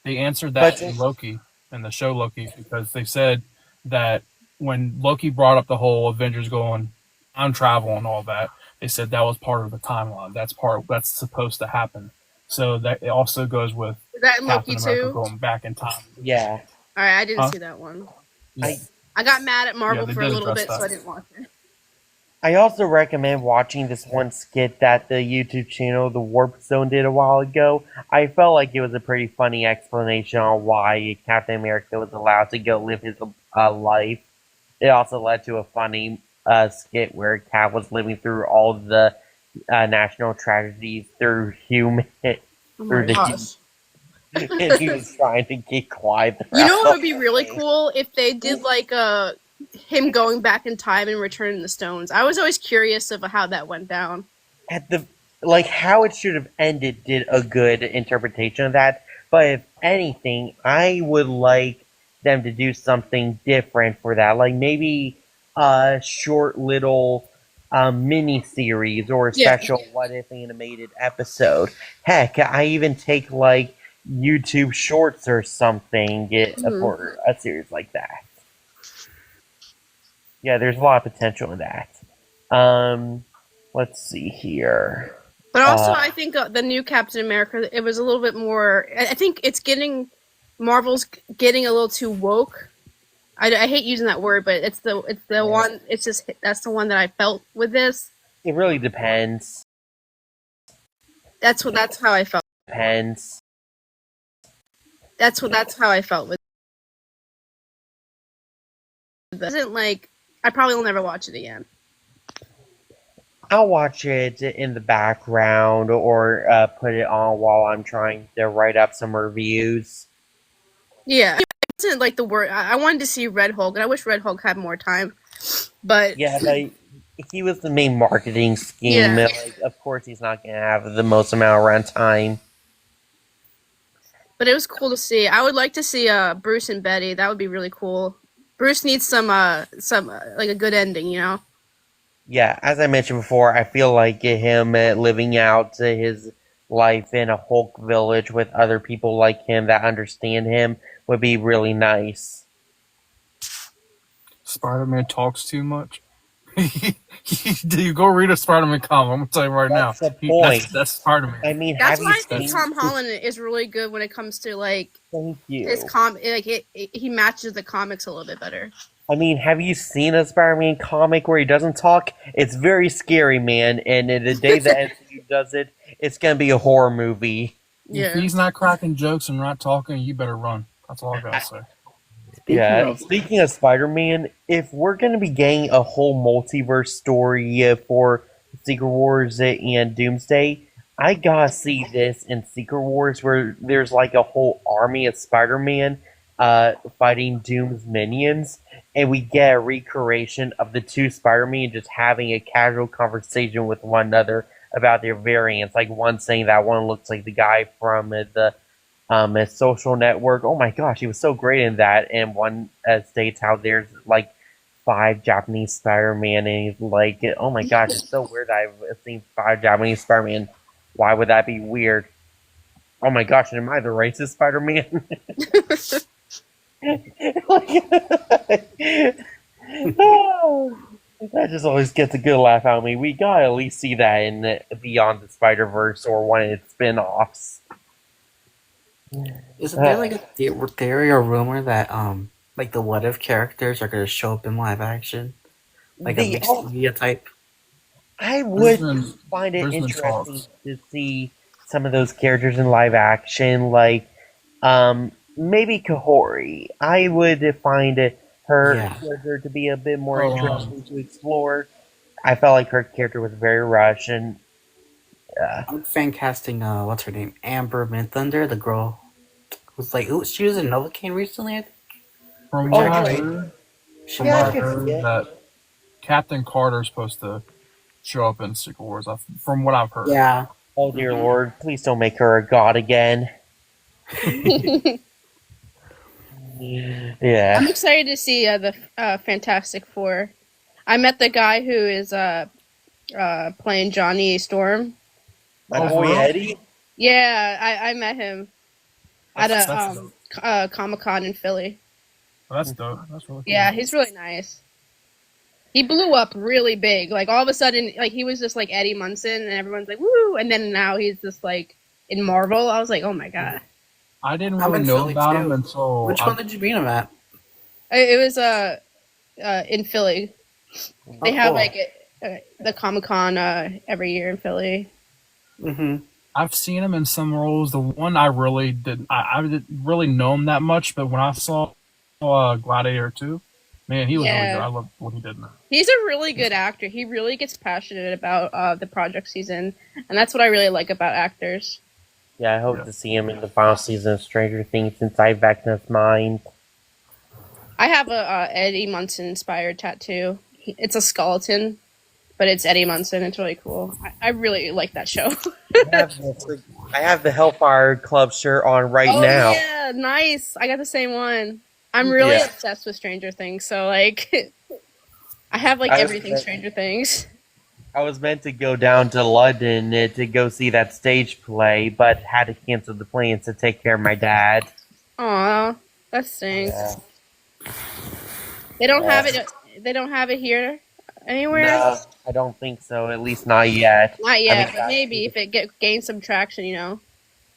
Speaker 1: answered that
Speaker 2: But
Speaker 1: in Loki, in the show Loki, because they said that when Loki brought up the whole Avengers going on travel and all that, they said that was part of the timeline. That's supposed to happen. So that it also goes with
Speaker 4: Is that in
Speaker 1: Captain
Speaker 4: Loki
Speaker 1: America
Speaker 4: too?
Speaker 1: going back in time.
Speaker 2: yeah,
Speaker 4: All right, I didn't
Speaker 1: Huh?
Speaker 4: see that one.
Speaker 1: Yeah.
Speaker 4: I got mad at Marvel
Speaker 1: they
Speaker 4: for a
Speaker 1: did
Speaker 4: little
Speaker 1: address
Speaker 4: bit, so
Speaker 1: that.
Speaker 4: I didn't watch it.
Speaker 2: I also recommend watching this one skit that the YouTube channel The Warp Zone did a while ago. I felt like it was a pretty funny explanation on why Captain America was allowed to go live his life. It also led to a funny skit where Cap was living through all the national tragedies through human
Speaker 4: Oh
Speaker 2: through
Speaker 4: my
Speaker 2: the
Speaker 4: gosh.
Speaker 2: and he was trying to get quiet.
Speaker 4: You know what
Speaker 2: throughout
Speaker 4: would be really cool if they did like him going back in time and returning the stones. I was always curious of how that went down.
Speaker 2: at the like how it should have ended did a good interpretation of that. But if anything, I would like them to do something different for that. Like maybe a short little mini series or a
Speaker 4: Yeah.
Speaker 2: special what if animated episode. Heck, I even take like YouTube shorts or something for a series like that. Yeah, there's a lot of potential in that. Let's see here.
Speaker 4: But also, I think the new Captain America, it was a little bit more. I think Marvel's getting a little too woke. I hate using that word, but it's the one. It's just that's the one that I felt with this.
Speaker 2: It really depends.
Speaker 4: That's how I felt.
Speaker 2: Depends.
Speaker 4: That's how I felt with. It isn't like I probably will never watch it again.
Speaker 2: I'll watch it in the background or put it on while I'm trying to write up some reviews.
Speaker 4: Yeah, it wasn't like the word. I wanted to see Red Hulk, and I wish Red Hulk had more time. But
Speaker 2: Yeah, but he was the main marketing scheme.
Speaker 4: Yeah.
Speaker 2: Like, of course, he's not going to have the most amount of runtime.
Speaker 4: But it was cool to see. I would like to see Bruce and Betty. That would be really cool. Bruce needs some like a good ending, you know.
Speaker 2: Yeah, as I mentioned before, I feel like him living out his life in a Hulk village with other people like him that understand him would be really nice.
Speaker 1: Spider-Man talks too much. Do you go read a Spider-Man comic? I'm gonna tell you right now.
Speaker 2: That's the point.
Speaker 1: That's Spider-Man.
Speaker 2: I mean,
Speaker 4: That's
Speaker 2: have
Speaker 4: why
Speaker 2: you
Speaker 4: I think
Speaker 2: seen?
Speaker 4: Tom Holland is really good when it comes to like
Speaker 2: Thank
Speaker 4: his
Speaker 2: you.
Speaker 4: he matches the comics a little bit better.
Speaker 2: I mean, have you seen a Spider-Man comic where he doesn't talk? It's very scary, man. And the day the MCU does it, it's gonna be a horror movie.
Speaker 1: If
Speaker 4: Yeah.
Speaker 1: he's not cracking jokes and not talking, you better run. That's all I gotta say.
Speaker 2: Speaking of Spider-Man, if we're going to be getting a whole multiverse story for Secret Wars and Doomsday, I gotta see this in Secret Wars where there's like a whole army of Spider-Man fighting Doom's minions, and we get a recreation of the two Spider-Man just having a casual conversation with one another about their variants. Like one saying that one looks like the guy from the a social network. Oh my gosh, he was so great in that. And one states how there's like 5 Japanese Spider-Man, and he's like, oh my gosh, it's so weird that I've seen 5 Japanese Spider-Man. Why would that be weird? Oh my gosh, am I the racist Spider-Man? Oh, that just always gets a good laugh out of me. We gotta at least see that in Beyond the Spider-Verse or one of its spin-offs.
Speaker 5: Isn't there like a theory or rumor that like the what if characters are gonna show up in live action, like a mixed media type?
Speaker 2: I would
Speaker 1: There's
Speaker 2: find it
Speaker 1: been
Speaker 2: interesting
Speaker 1: talks.
Speaker 2: to see some of those characters in live action, like maybe Kahori. I would find her
Speaker 5: Yeah.
Speaker 2: character to be a bit more
Speaker 1: Oh,
Speaker 2: interesting to explore. I felt like her character was very rushed, and
Speaker 5: I'm fan casting what's her name? Amber Midthunder, the girl who's like she was in Novocaine recently, I think.
Speaker 1: From
Speaker 2: Oh,
Speaker 1: what I
Speaker 2: right.
Speaker 1: heard,
Speaker 5: She
Speaker 1: from
Speaker 2: Yeah,
Speaker 1: what
Speaker 2: I
Speaker 1: I
Speaker 2: can
Speaker 1: heard
Speaker 2: see it.
Speaker 1: that Captain Carter's supposed to show up in Secret Wars. From what I've heard.
Speaker 5: Yeah.
Speaker 2: oh dear lord, please don't make her a god again. Yeah.
Speaker 4: I'm excited to see the Fantastic Four. I met the guy who is playing Johnny Storm.
Speaker 2: My
Speaker 1: Oh,
Speaker 2: boy
Speaker 1: for real?
Speaker 2: Eddie?
Speaker 4: Yeah, I met him at
Speaker 1: That's
Speaker 4: a Comic-Con in Philly.
Speaker 1: That's dope. That's really cool.
Speaker 4: Yeah, he's really nice. He blew up really big. Like all of a sudden, like he was just like Eddie Munson, and everyone's like, "Woo!" And then now he's just like in Marvel. I was like, "Oh my god!"
Speaker 1: I didn't
Speaker 5: I'm
Speaker 1: really
Speaker 5: in
Speaker 1: know
Speaker 5: Philly,
Speaker 1: about
Speaker 5: too.
Speaker 1: him until
Speaker 5: Which one did you meet him at?
Speaker 4: It was in Philly. They have
Speaker 5: cool.
Speaker 4: like the Comic-Con every year in Philly.
Speaker 5: Mm-hmm.
Speaker 1: I've seen him in some roles. The one I really didn't, I didn't really know him that much, but when I saw Gladiator 2, man, he was really
Speaker 4: Yeah.
Speaker 1: good. I loved what he did in that.
Speaker 4: He's a really good actor. He really gets passionate about the projects he's in, and that's what I really like about actors.
Speaker 2: Yeah, I hope
Speaker 1: Yeah.
Speaker 2: to see him in the final season of Stranger Things since I've Vecna's mind.
Speaker 4: I have a Eddie Munson inspired tattoo. It's a skeleton, but it's Eddie Munson. It's really cool. I really like that show.
Speaker 2: I have the Hellfire Club shirt on right
Speaker 4: Oh
Speaker 2: now.
Speaker 4: yeah, nice. I got the same one. I'm really
Speaker 2: Yeah.
Speaker 4: obsessed with Stranger Things, so like I have like
Speaker 2: I was-
Speaker 4: everything Stranger Things.
Speaker 2: I was meant to go down to London to go see that stage play, but had to cancel the plans to take care of my dad.
Speaker 4: Aw, that stinks.
Speaker 2: Yeah.
Speaker 4: They don't have it. They don't have it here anywhere.
Speaker 2: No, I don't think so. At least not yet.
Speaker 4: Not yet,
Speaker 2: I mean,
Speaker 4: but
Speaker 2: that's-
Speaker 4: maybe if it gains some traction, you know.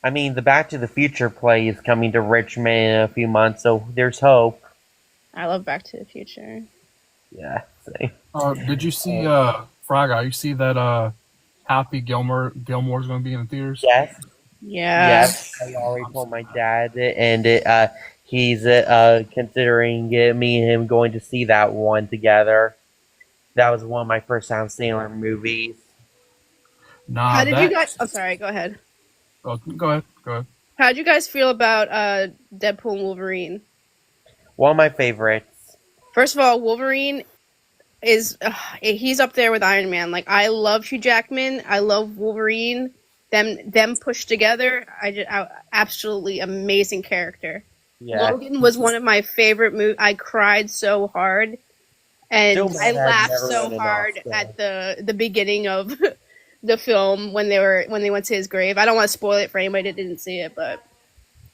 Speaker 2: I mean, the Back to the Future play is coming to Richmond in a few months, so there's hope.
Speaker 4: I love Back to the Future.
Speaker 2: Yeah. So.
Speaker 1: Did you see Fraga? You see that Happy Gilmore's going to be in the theaters?
Speaker 2: Yes.
Speaker 4: Yeah.
Speaker 2: Yes. I already told my dad, and he's considering me and him going to see that one together. That was one of my first Adam Sandler movies.
Speaker 1: Nah.
Speaker 4: How did you guys? I'm sorry. Go ahead.
Speaker 1: Oh, go ahead. Go ahead.
Speaker 4: How did you guys feel about Deadpool and Wolverine?
Speaker 2: One of my favorites.
Speaker 4: First of all, Wolverine is he's up there with Iron Man. Like I love Hugh Jackman. I love Wolverine. them pushed together. Absolutely amazing character.
Speaker 2: Yeah.
Speaker 4: Logan was one of my favorite movies. I cried so hard,
Speaker 2: Still
Speaker 4: and I
Speaker 2: mad I've
Speaker 4: laughed
Speaker 2: never
Speaker 4: so
Speaker 2: won an
Speaker 4: hard
Speaker 2: Oscar.
Speaker 4: at the beginning of the film when they went to his grave. I don't want to spoil it for anybody that didn't see it, but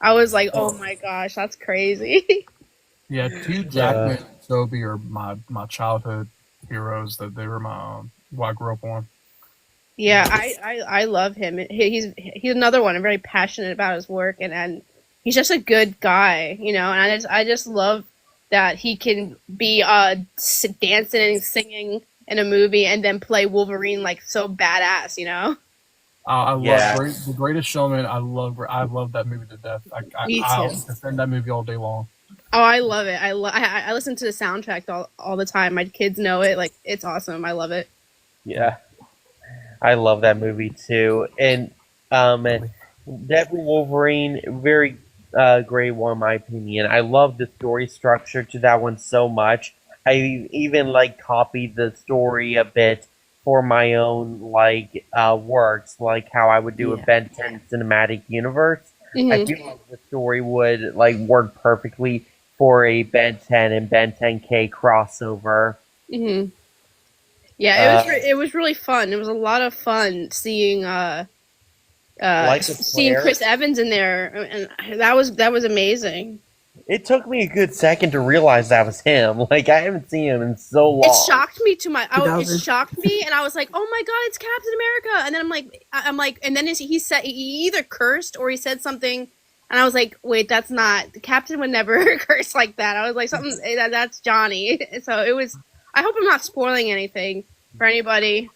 Speaker 4: I was like, oh my gosh, that's crazy.
Speaker 1: Yeah, Hugh Jackman and Toby are my childhood heroes. That they were my who I grew up on.
Speaker 4: Yeah, I love him. He's another one. I'm very passionate about his work, and he's just a good guy, you know. And I just love that he can be dancing and singing in a movie and then play Wolverine like so badass, you know.
Speaker 1: I
Speaker 2: Yeah.
Speaker 1: love The Greatest Showman. I love that movie to death.
Speaker 4: Me
Speaker 1: I'll
Speaker 4: too.
Speaker 1: defend that movie all day long.
Speaker 4: Oh, I love it. I listen to the soundtrack all the time. My kids know it. Like it's awesome. I love it.
Speaker 2: Yeah. I love that movie too. And Deadpool Wolverine, very great one in my opinion. I love the story structure to that one so much. I even like copied the story a bit for my own works, like how I would do a
Speaker 5: Yeah.
Speaker 2: Ben 10 cinematic universe. I
Speaker 4: Hmm.
Speaker 2: feel like the story would work perfectly for a Ben 10 and Ben 10K crossover.
Speaker 4: Hmm. Yeah, it was really fun. It was a lot of fun seeing
Speaker 2: Like a
Speaker 4: seeing
Speaker 2: Claire.
Speaker 4: Chris Evans in there, and that was amazing.
Speaker 2: It took me a good second to realize that was him. Like I haven't seen him in so long.
Speaker 4: It shocked me it
Speaker 5: 2000.
Speaker 4: shocked me, and I was like, "Oh my god, it's Captain America!" And then I'm like, and then he said he either cursed or he said something, and I was like, "Wait, that's not Captain would never curse like that." I was like, "Something that's Johnny." So it was. I hope I'm not spoiling anything for anybody.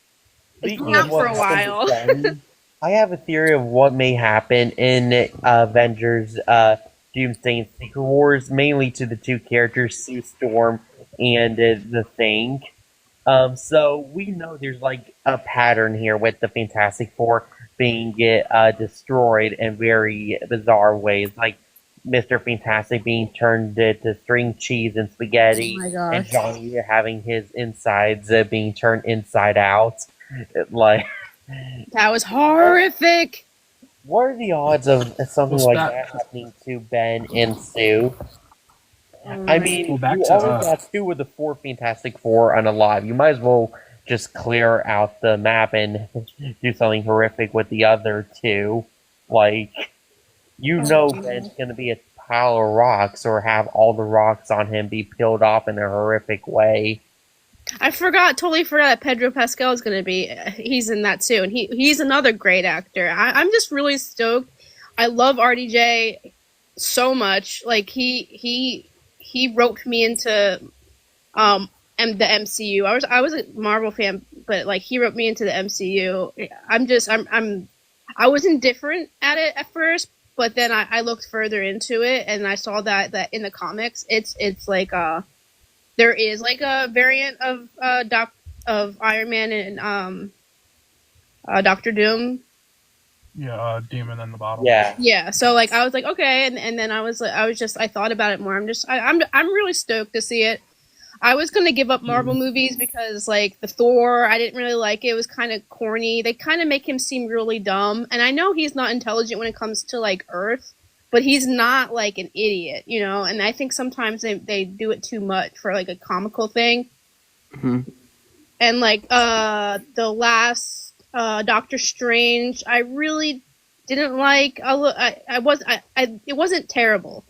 Speaker 4: It's been out for a while.
Speaker 2: I have a theory of what may happen in Avengers Doomsday and Secret Wars, mainly to the two characters, Sue Storm and the Thing. So we know there's a pattern here with the Fantastic Four being destroyed in very bizarre ways, like Mr. Fantastic being turned to string cheese and spaghetti,
Speaker 4: Oh my gosh.
Speaker 2: and Johnny having his insides being turned inside out. Like,
Speaker 4: That was horrific.
Speaker 2: what are the odds of something
Speaker 1: Well,
Speaker 2: like
Speaker 1: Spat-
Speaker 2: that happening to Ben and Sue? I mean,
Speaker 1: Well, back
Speaker 2: you
Speaker 1: to,
Speaker 2: always got two of the four Fantastic Four unalive. You might as well just clear out the map and do something horrific with the other two. Ben's gonna be a pile of rocks or have all the rocks on him be peeled off in a horrific way.
Speaker 4: Totally forgot that Pedro Pascal is going to be. He's in that too, and he's another great actor. I'm just really stoked. I love RDJ so much. Like he roped me into the MCU. I was a Marvel fan, but he roped me into the MCU. I was indifferent at it at first, but then I looked further into it and I saw that in the comics it's there is a variant of Iron Man and Doctor Doom.
Speaker 1: Yeah, Demon in the Bottle.
Speaker 2: Yeah.
Speaker 4: Yeah, so I was like, okay, and then I thought about it more. I'm really stoked to see it. I was gonna give up Marvel movies because the Thor, I didn't really like it. It was kind of corny. They kind of make him seem really dumb, and I know he's not intelligent when it comes to Earth, but he's not an idiot, you know. And I think sometimes they do it too much for a comical thing.
Speaker 5: Mhm.
Speaker 4: And the last Doctor Strange, I really didn't like. It wasn't terrible,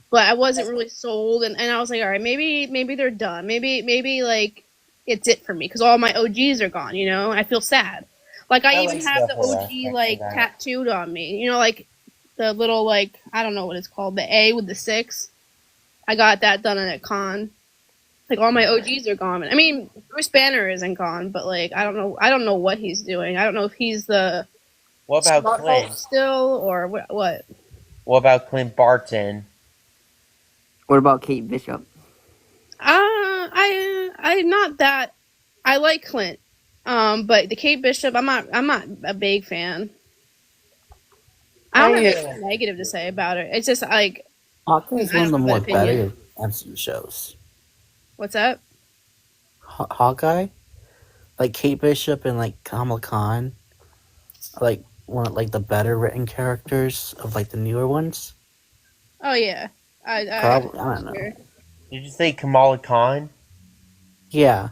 Speaker 4: but I wasn't really sold, and I was like, all right, maybe they're done. Maybe it's it for me because all my OGs are gone, you know. And I feel sad. I even have the OG tattooed on me, you know, the little I don't know what it's called, the A with the 6. I got that done at a con. All my OGs are gone. I mean, Bruce Banner isn't gone, but I don't know what he's doing. I don't know if he's the
Speaker 2: What about
Speaker 4: Smart
Speaker 2: Clint?
Speaker 4: Hulk still or what.
Speaker 2: What about Clint Barton?
Speaker 5: What about Kate Bishop?
Speaker 4: I'm not that. I like Clint, but the Kate Bishop, I'm not a big fan. I don't have anything negative to say about it. It's just
Speaker 5: Hawkeye's
Speaker 4: I
Speaker 5: one of the
Speaker 4: don't
Speaker 5: more
Speaker 4: have an opinion.
Speaker 5: better MCU shows.
Speaker 4: What's that?
Speaker 5: Hawkeye, Kate Bishop and Kamala Khan, one of like the better written characters of like the newer ones.
Speaker 4: Oh yeah,
Speaker 5: Probably, I don't know.
Speaker 4: sure.
Speaker 2: Did you say Kamala Khan?
Speaker 5: Yeah,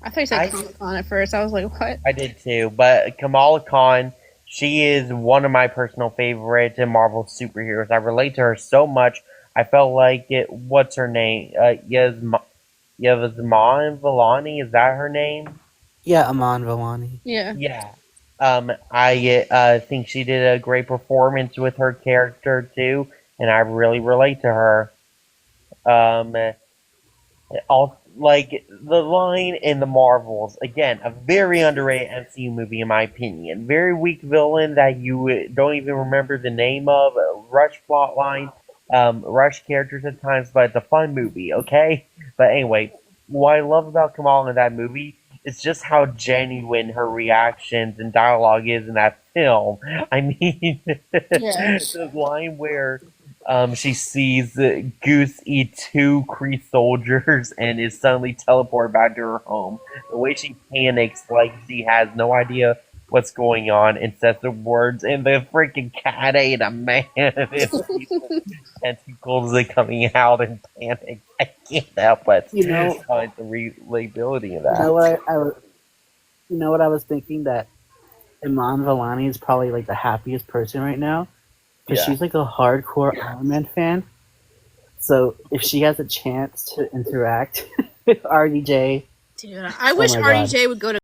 Speaker 4: I thought you said
Speaker 2: I
Speaker 4: Comic Con at first. I was like, what?
Speaker 2: I did too, but Kamala Khan, she is one of my personal favorites in Marvel superheroes. I relate to her so much. I felt like what's her name? Yasmin Vellani, is that her name?
Speaker 5: yeah, Aman Vellani.
Speaker 4: Yeah.
Speaker 2: Yeah. I think she did a great performance with her character too, and I really relate to her. Um, all like the line in the Marvels again, a very underrated MCU movie in my opinion. Very weak villain that you don't even remember the name of. Rush plot line, rush characters at times, but it's a fun movie. Okay, but anyway, what I love about Kamala in that movie is just how genuine her reactions and dialogue is in that film. I mean,
Speaker 4: Yeah.
Speaker 2: the line where she sees Goose eat two Kree soldiers and is suddenly teleported back to her home. The way she panics, like she has no idea what's going on, and says the words, and the freaking cat ate a man. Tentacles are coming out in panic. I can't help but
Speaker 5: You know,
Speaker 2: find the relatability of
Speaker 5: you know
Speaker 2: that.
Speaker 5: what you know what I was thinking, that Iman Vellani is probably like the happiest person right now because
Speaker 2: Yeah.
Speaker 5: she's like a hardcore Iron Man fan. So if she has a chance to interact with RDJ,
Speaker 4: Dude, I wish
Speaker 5: my God.
Speaker 4: RDJ would go to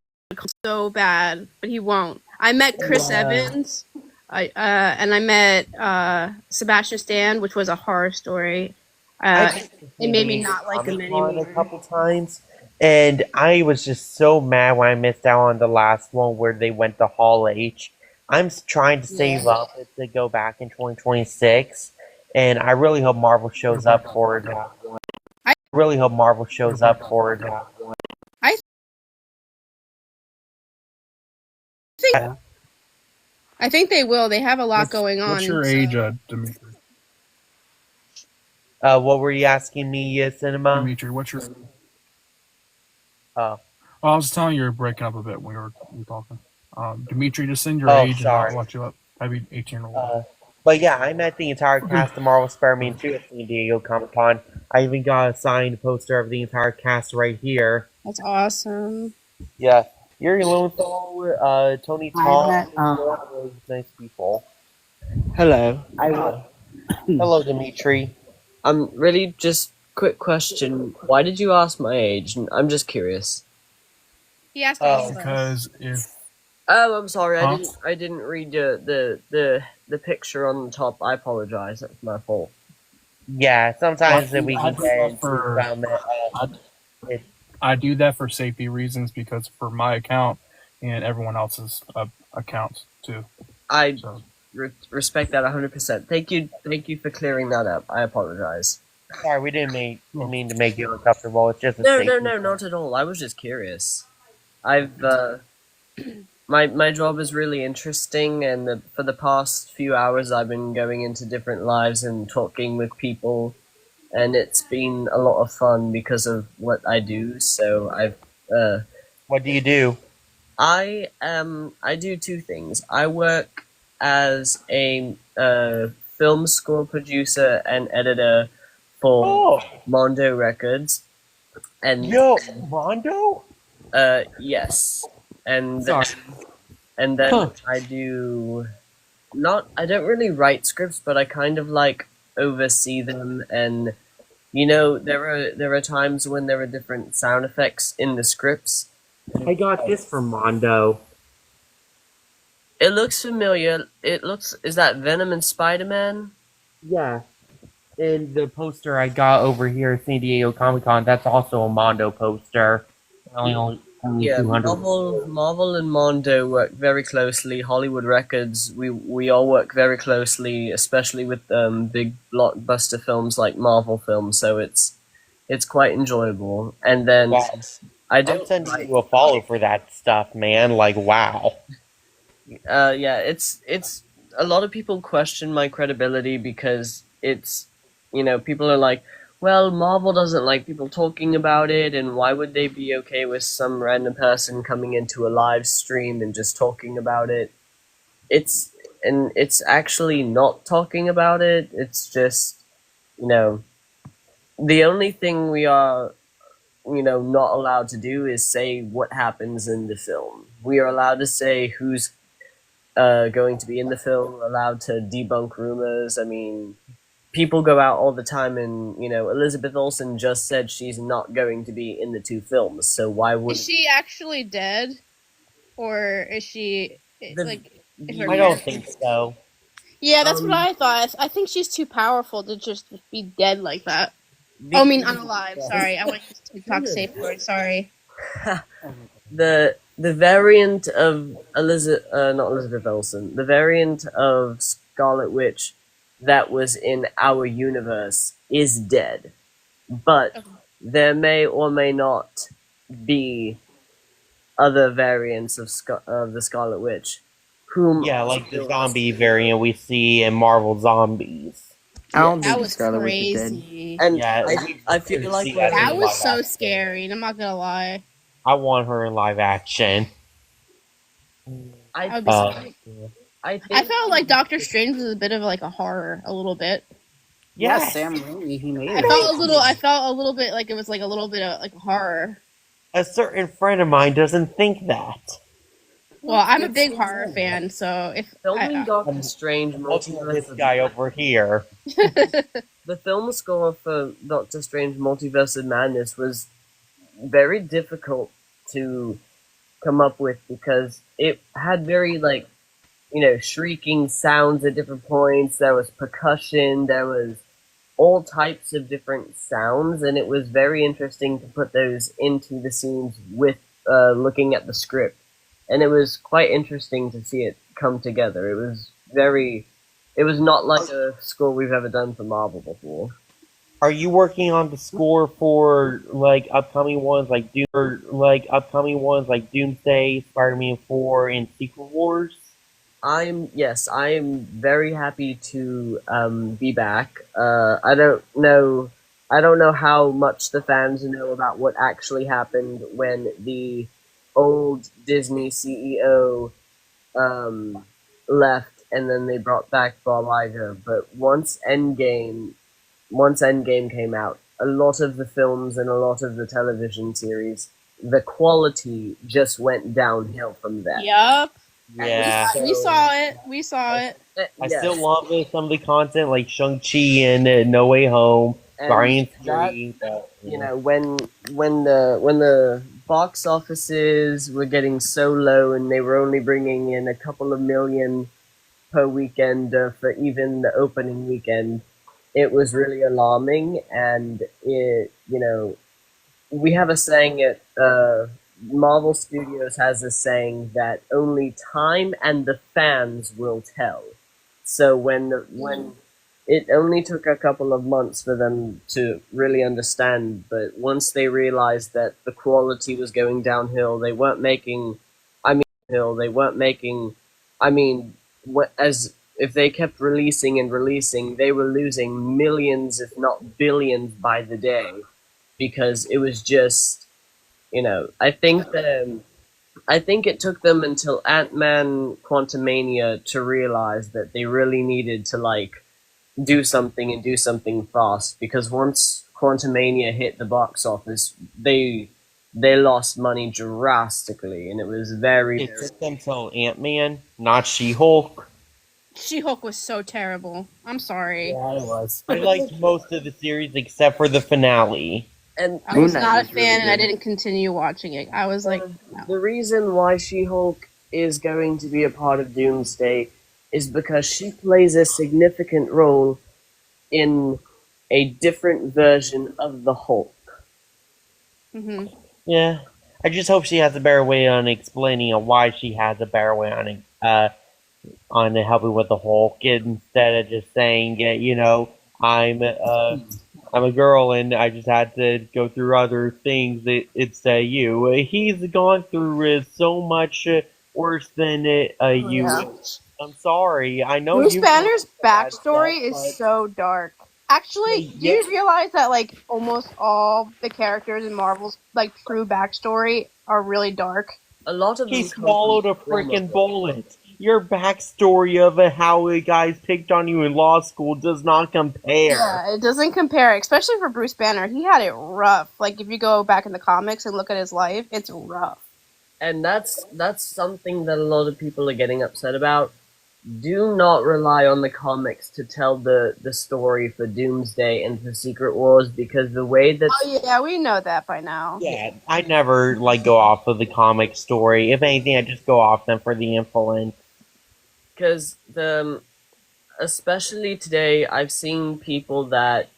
Speaker 4: so bad, but he won't. I met Chris Evans. And I met Sebastian Stan, which was a horror story. It made me not like him
Speaker 2: Comic-Con
Speaker 4: anymore.
Speaker 2: a couple times, and I was just so mad when I missed out on the last one where they went to Hall H. I'm trying to save up to go back in 2026, and I really hope Marvel shows up for that one.
Speaker 4: I
Speaker 2: really hope Marvel shows up for that one.
Speaker 4: I think they will. They have a lot going on.
Speaker 1: What's your age, Dimitri?
Speaker 2: What were you asking me, Cinema?
Speaker 1: Dimitri, what's your?
Speaker 2: Oh,
Speaker 1: I was telling you were breaking up a bit when we were talking. Dimitri, just send your
Speaker 2: Oh,
Speaker 1: age
Speaker 2: sorry.
Speaker 1: and I'll let you up. Maybe 18 or what.
Speaker 2: But yeah, I met the entire cast of Marvel Spider-Man 2 at San Diego Comic-Con. I even got a signed poster of the entire cast right here.
Speaker 4: That's awesome.
Speaker 2: Yeah. Yuri Lowenthal, Tony
Speaker 5: I
Speaker 2: Todd,
Speaker 5: met,
Speaker 2: all those nice people.
Speaker 6: Hello.
Speaker 2: Hello, Dimitri.
Speaker 6: Really just quick question. Why did you ask my age? I'm just curious.
Speaker 4: He asked
Speaker 2: Oh.
Speaker 4: all of us.
Speaker 1: Because if
Speaker 6: Oh, I'm sorry.
Speaker 1: Huh?
Speaker 6: I didn't read the picture on the top. I apologize. That's my fault.
Speaker 2: Yeah, sometimes
Speaker 1: Well,
Speaker 2: we
Speaker 1: I
Speaker 2: can
Speaker 1: do
Speaker 2: get
Speaker 1: that
Speaker 2: into
Speaker 1: for-
Speaker 2: some,
Speaker 1: I do that for safety reasons because for my account and everyone else's accounts too.
Speaker 6: I
Speaker 1: So
Speaker 6: respect that 100%. Thank you for clearing that up. I apologize.
Speaker 2: sorry, we didn't mean to make you uncomfortable. It's just a
Speaker 6: No,
Speaker 2: safety
Speaker 6: not at all. I was just curious. I've my job is really interesting, and for the past few hours, I've been going into different lives and talking with people, and it's been a lot of fun because of what I do. So
Speaker 2: What do you do?
Speaker 6: I do two things. I work as a film score producer and editor for
Speaker 2: Oh,
Speaker 6: Mondo Records, and
Speaker 2: yo, Mondo?
Speaker 6: yes, and
Speaker 2: Sorry.
Speaker 6: and then
Speaker 2: Huh.
Speaker 6: I do not. I don't really write scripts, but I kind of like oversee them. And there are times when there are different sound effects in the scripts.
Speaker 2: I got this from Mondo.
Speaker 6: It looks familiar. Is that Venom and Spider-Man?
Speaker 2: Yeah. And the poster I got over here at San Diego Comic Con, that's also a Mondo poster. Only
Speaker 6: Yeah,
Speaker 2: 200.
Speaker 6: Marvel and Mondo work very closely. Hollywood Records, we all work very closely, especially with big blockbuster films like Marvel films. So it's quite enjoyable. And then
Speaker 2: Wow.
Speaker 6: I
Speaker 2: I'm
Speaker 6: don't
Speaker 2: sending
Speaker 6: write-
Speaker 2: you a follow for that stuff, man. Like, wow.
Speaker 6: yeah, it's a lot of people question my credibility because it's people are like, well, Marvel doesn't like people talking about it, and why would they be okay with some random person coming into a live stream and just talking about it? it's actually not talking about it. It's just, the only thing we are, not allowed to do is say what happens in the film. We are allowed to say who's going to be in the film, allowed to debunk rumors. I mean, people go out all the time, and Elizabeth Olsen just said she's not going to be in the two films. So why would
Speaker 4: Is she actually dead, or is she like?
Speaker 2: I don't think so.
Speaker 4: Yeah, that's what I thought. I think she's too powerful to just be dead like that. I mean, unalive. Sorry, I went to TikTok safe word. Sorry.
Speaker 6: the variant of not Elizabeth Olsen, the variant of Scarlet Witch that was in our universe is dead, but there may or may not be other variants of the Scarlet Witch, whom
Speaker 2: like the zombie variant we see in Marvel Zombies.
Speaker 5: I don't
Speaker 4: That
Speaker 5: think
Speaker 4: was
Speaker 5: Scarlet Witch is dead.
Speaker 4: crazy.
Speaker 6: and
Speaker 2: Yeah,
Speaker 6: I feel like
Speaker 4: That was so scary. And I'm not gonna lie.
Speaker 2: I want her in live action.
Speaker 4: I felt like Doctor Strange was a bit of like a horror, a little bit.
Speaker 5: Yeah, Sam Raimi, he made it.
Speaker 4: I felt a little bit like it was like a little bit of like horror.
Speaker 2: A certain friend of mine doesn't think that.
Speaker 4: Well, I'm a big horror fan, so if
Speaker 6: filming Doctor Strange,
Speaker 2: this guy over here.
Speaker 6: The film score for Doctor Strange Multiverse of Madness was very difficult to come up with because it had very shrieking sounds at different points. There was percussion, there was all types of different sounds, and it was very interesting to put those into the scenes with looking at the script. And it was quite interesting to see it come together. It was not like a score we've ever done for Marvel before.
Speaker 2: Are you working on the score for upcoming ones like Doomsday, Spider-Man 4, and Secret Wars?
Speaker 6: I am very happy to be back. I don't know how much the fans know about what actually happened when the old Disney CEO left, and then they brought back Bob Iger. But once Endgame came out, a lot of the films and a lot of the television series, the quality just went downhill from there.
Speaker 4: Yup.
Speaker 2: Yeah.
Speaker 4: We saw it.
Speaker 2: I still love some of the content, like Shang-Chi and No Way Home, Guardians 3.
Speaker 6: When the box offices were getting so low and they were only bringing in a couple of million per weekend for even the opening weekend, it was really alarming. And we have a saying at Marvel Studios has a saying that only time and the fans will tell. So when it only took a couple of months for them to really understand, but once they realized that the quality was going downhill, they weren't making. As if they kept releasing and releasing, they were losing millions, if not billions, by the day, because it was just. I think it took them until Ant-Man Quantumania to realize that they really needed to do something and do something fast, because once Quantumania hit the box office, they lost money drastically, and it was
Speaker 2: It took them till Ant-Man, not She-Hulk.
Speaker 4: She-Hulk was so terrible. I'm sorry.
Speaker 5: Yeah, it was.
Speaker 2: I liked most of the series except for the finale.
Speaker 6: And
Speaker 4: I was not a fan, and I didn't continue watching it. I was like, no.
Speaker 6: The reason why She-Hulk is going to be a part of Doomsday is because she plays a significant role in a different version of the Hulk.
Speaker 4: Mm-hmm.
Speaker 2: Yeah, I just hope she has a better way on explaining why she has a better way on helping with the Hulk, instead of just saying, I'm a girl and I just had to go through other things. It's you. He's gone through so much worse than you.
Speaker 4: Yeah.
Speaker 2: I'm sorry. I know
Speaker 4: Bruce
Speaker 2: you.
Speaker 4: Banner's backstory is so dark. Actually, do you realize that almost all the characters in Marvel's true backstory are really dark?
Speaker 6: A lot of
Speaker 2: He
Speaker 6: them
Speaker 2: swallowed a freaking bullet. your backstory of how the guys picked on you in law school does not compare.
Speaker 4: Yeah, it doesn't compare, especially for Bruce Banner. He had it rough. Like, if you go back in the comics and look at his life, it's rough.
Speaker 6: And that's something that a lot of people are getting upset about. Do not rely on the comics to tell the story for Doomsday and for Secret Wars, because the way that
Speaker 4: Oh yeah, we know that by now.
Speaker 2: Yeah, I never go off of the comic story. If anything, I just go off them for the influence.
Speaker 6: because especially today, I've seen people that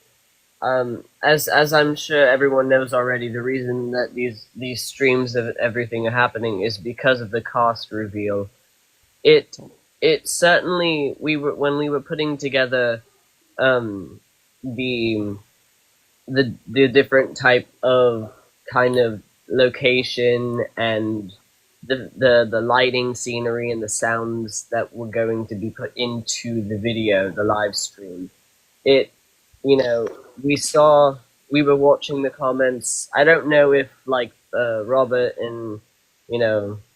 Speaker 6: as I'm sure everyone knows already, the reason that these streams of everything are happening is because of the cast reveal. It certainly, when we were putting together the the different type of kind of location and the lighting, scenery, and the sounds that were going to be put into the video, the live stream. It, we were watching the comments. I don't know if like Robert and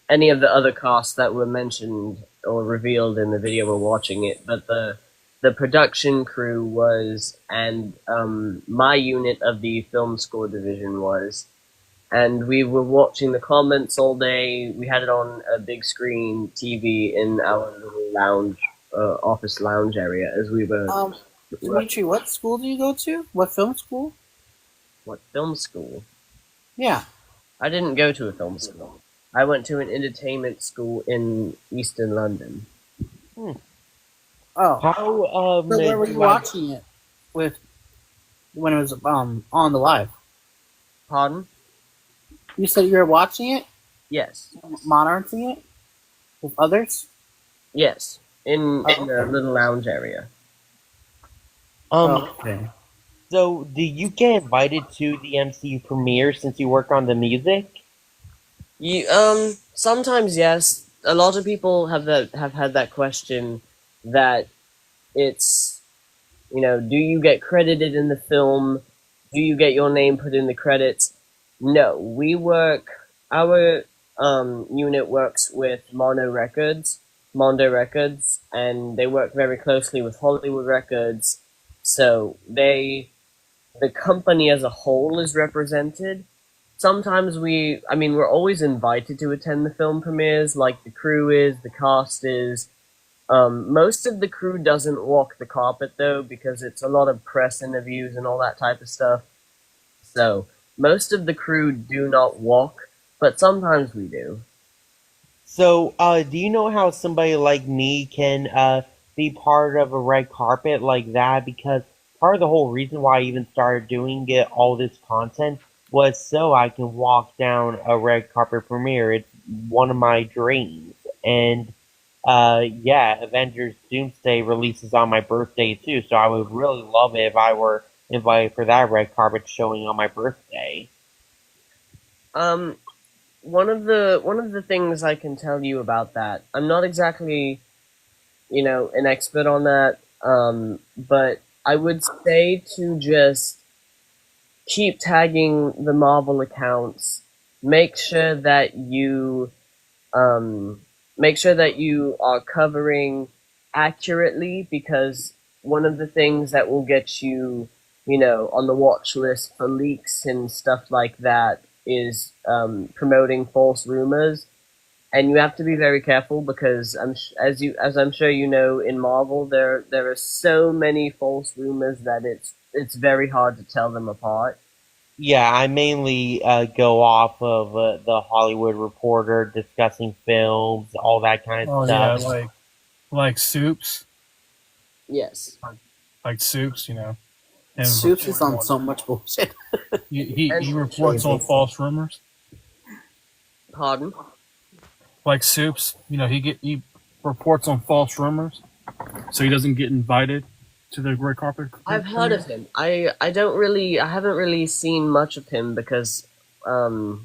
Speaker 6: any of the other casts that were mentioned or revealed in the video were watching it, but the production crew was, and my unit of the film score division was, and we were watching the comments all day. We had it on a big screen TV in our little lounge, office lounge area as we were.
Speaker 5: Dimitri, what school do you go to? What film school?
Speaker 6: What film school?
Speaker 5: Yeah.
Speaker 6: I didn't go to a film school. I went to an entertainment school in Eastern London.
Speaker 5: Oh.
Speaker 2: How
Speaker 5: So where were you watching it with when it was on the live?
Speaker 6: Pardon?
Speaker 5: You said you were watching it?
Speaker 6: Yes.
Speaker 5: Monitoring it? With others?
Speaker 6: Yes. In the little lounge area.
Speaker 5: Okay.
Speaker 2: So, do you get invited to the MCU premiere since you work on the music?
Speaker 6: Sometimes yes. A lot of people have had that question, that it's, do you get credited in the film? Do you get your name put in the credits? No, our unit works with Mondo Records, and they work very closely with Hollywood Records, so the company as a whole is represented. Sometimes we're always invited to attend the film premieres, like the crew is, the cast is. Most of the crew doesn't walk the carpet, though, because it's a lot of press interviews and all that type of stuff. So, most of the crew do not walk, but sometimes we do.
Speaker 2: So, do you know how somebody like me can be part of a red carpet like that? Because part of the whole reason why I even started doing all this content was so I can walk down a red carpet premiere. It's one of my dreams. And Avengers Doomsday releases on my birthday too, so I would really love it if I were invited for that red carpet showing on my birthday.
Speaker 6: One of the things I can tell you about that, I'm not exactly, an expert on that, but I would say to just keep tagging the Marvel accounts. Make sure that you are covering accurately, because one of the things that will get you, on the watch list for leaks and stuff like that is promoting false rumors. And you have to be very careful, because as I'm sure you know, in Marvel there are so many false rumors that it's very hard to tell them apart.
Speaker 2: Yeah, I mainly go off of the Hollywood Reporter discussing films, all that kind of stuff.
Speaker 1: Yeah, like Soups.
Speaker 6: Yes.
Speaker 1: Like Soups, And
Speaker 5: Soups is on so much bullshit.
Speaker 1: He reports on false rumors.
Speaker 6: Pardon?
Speaker 1: Like Soups, he reports on false rumors, so he doesn't get invited to the red carpet.
Speaker 6: I've heard of him. I haven't really seen much of him, because I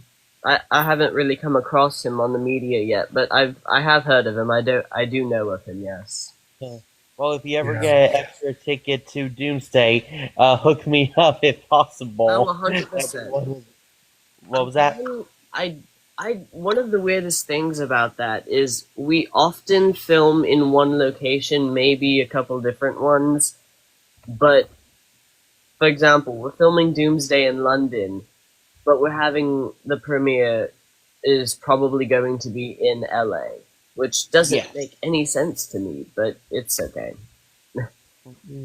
Speaker 6: haven't really come across him on the media yet, but I have heard of him. I do know of him, yes.
Speaker 2: Yeah. Well, if you ever get an extra ticket to Doomsday, hook me up if possible.
Speaker 6: Oh, 100%.
Speaker 2: What was that?
Speaker 6: One of the weirdest things about that is we often film in one location, maybe a couple different ones, but for example, we're filming Doomsday in London, but we're having the premiere is probably going to be in LA, which doesn't make any sense to me, but it's okay.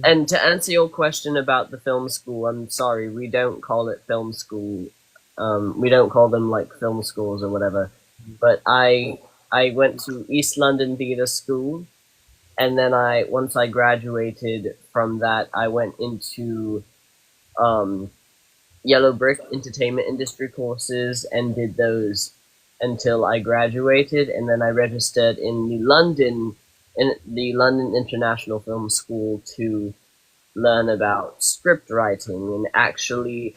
Speaker 6: And to answer your question about the film school, I'm sorry, we don't call it film school. We don't call them like film schools or whatever. But I went to East London Theatre School, and then once I graduated from that, I went into Yellow Brick entertainment industry courses and did those until I graduated, and then I registered in the London International Film School to learn about script writing and actually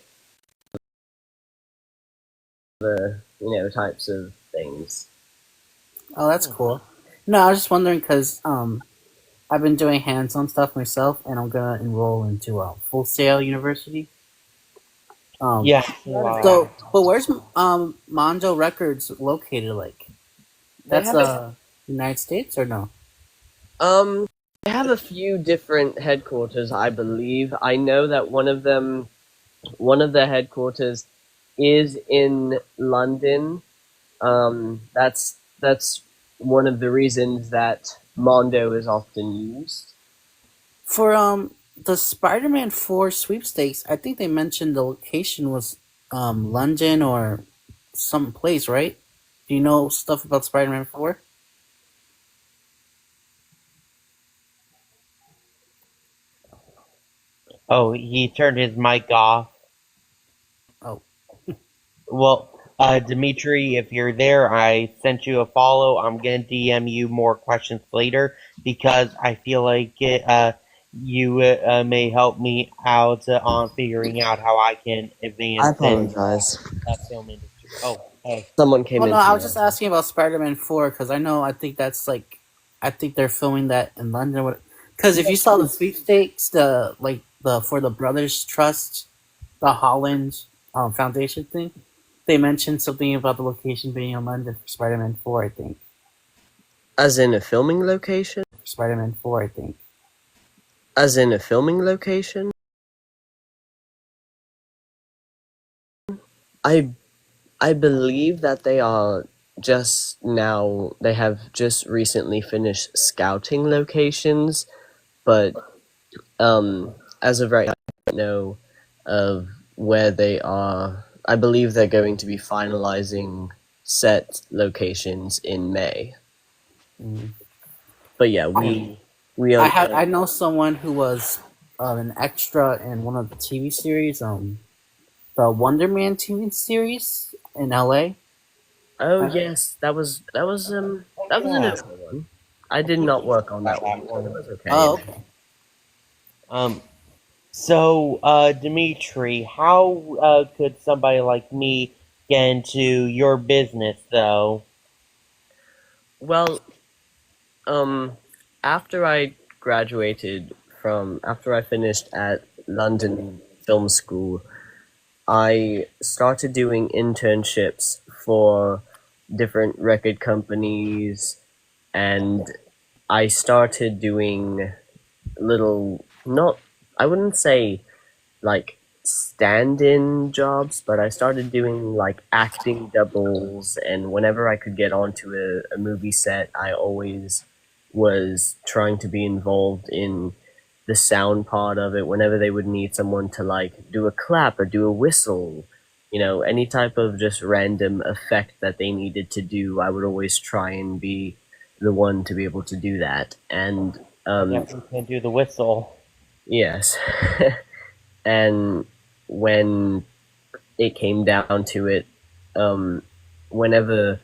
Speaker 6: the types of things.
Speaker 5: Oh, that's cool. No, I was just wondering because I've been doing hands-on stuff myself, and I'm gonna enroll into Full Sail University. So, but where's Mondo Records located? Like, that's United States or no?
Speaker 6: They have a few different headquarters, I believe. I know that one of their headquarters is in London. That's one of the reasons that Mondo is often used.
Speaker 5: For the Spider-Man 4 sweepstakes, I think they mentioned the location was London or some place, right? Do you know stuff about Spider-Man 4?
Speaker 2: Oh, he turned his mic off.
Speaker 5: Oh.
Speaker 2: Well, Dimitri, if you're there, I sent you a follow. I'm going to DM you more questions later because I feel like you may help me out on figuring out how I can advance
Speaker 6: I apologize.
Speaker 2: in the film industry. Oh, hey.
Speaker 6: Someone came in.
Speaker 5: No, I was just asking about Spider-Man 4 because I think that's like, I think they're filming that in London. Because if you saw the sweepstakes, for the Brothers Trust, the Holland Foundation thing, they mentioned something about the location being in London for Spider-Man 4, I think.
Speaker 6: As in a filming location?
Speaker 5: Spider-Man 4, I think.
Speaker 6: As in a filming location? I believe that they have just recently finished scouting locations, but as of right now, I don't know of where they are. I believe they're going to be finalizing set locations in May.
Speaker 5: Mm.
Speaker 6: But yeah,
Speaker 5: I know someone who was an extra in one of the TV series, the Wonder Man TV series in LA.
Speaker 6: Oh yes, that was an okay one. I did not work on that one. It was okay.
Speaker 5: Oh, okay.
Speaker 2: So, Dimitri, how could somebody like me get into your business, though?
Speaker 6: Well, after I finished at London Film School, I started doing internships for different record companies, and I started doing I wouldn't say like stand-in jobs, but I started doing like acting doubles, and whenever I could get onto a movie set, I always was trying to be involved in the sound part of it. Whenever they would need someone to like do a clap or do a whistle, any type of just random effect that they needed to do, I would always try and be the one to be able to do that. And
Speaker 2: Definitely can do the whistle.
Speaker 6: yes. And when it came down to it, whenever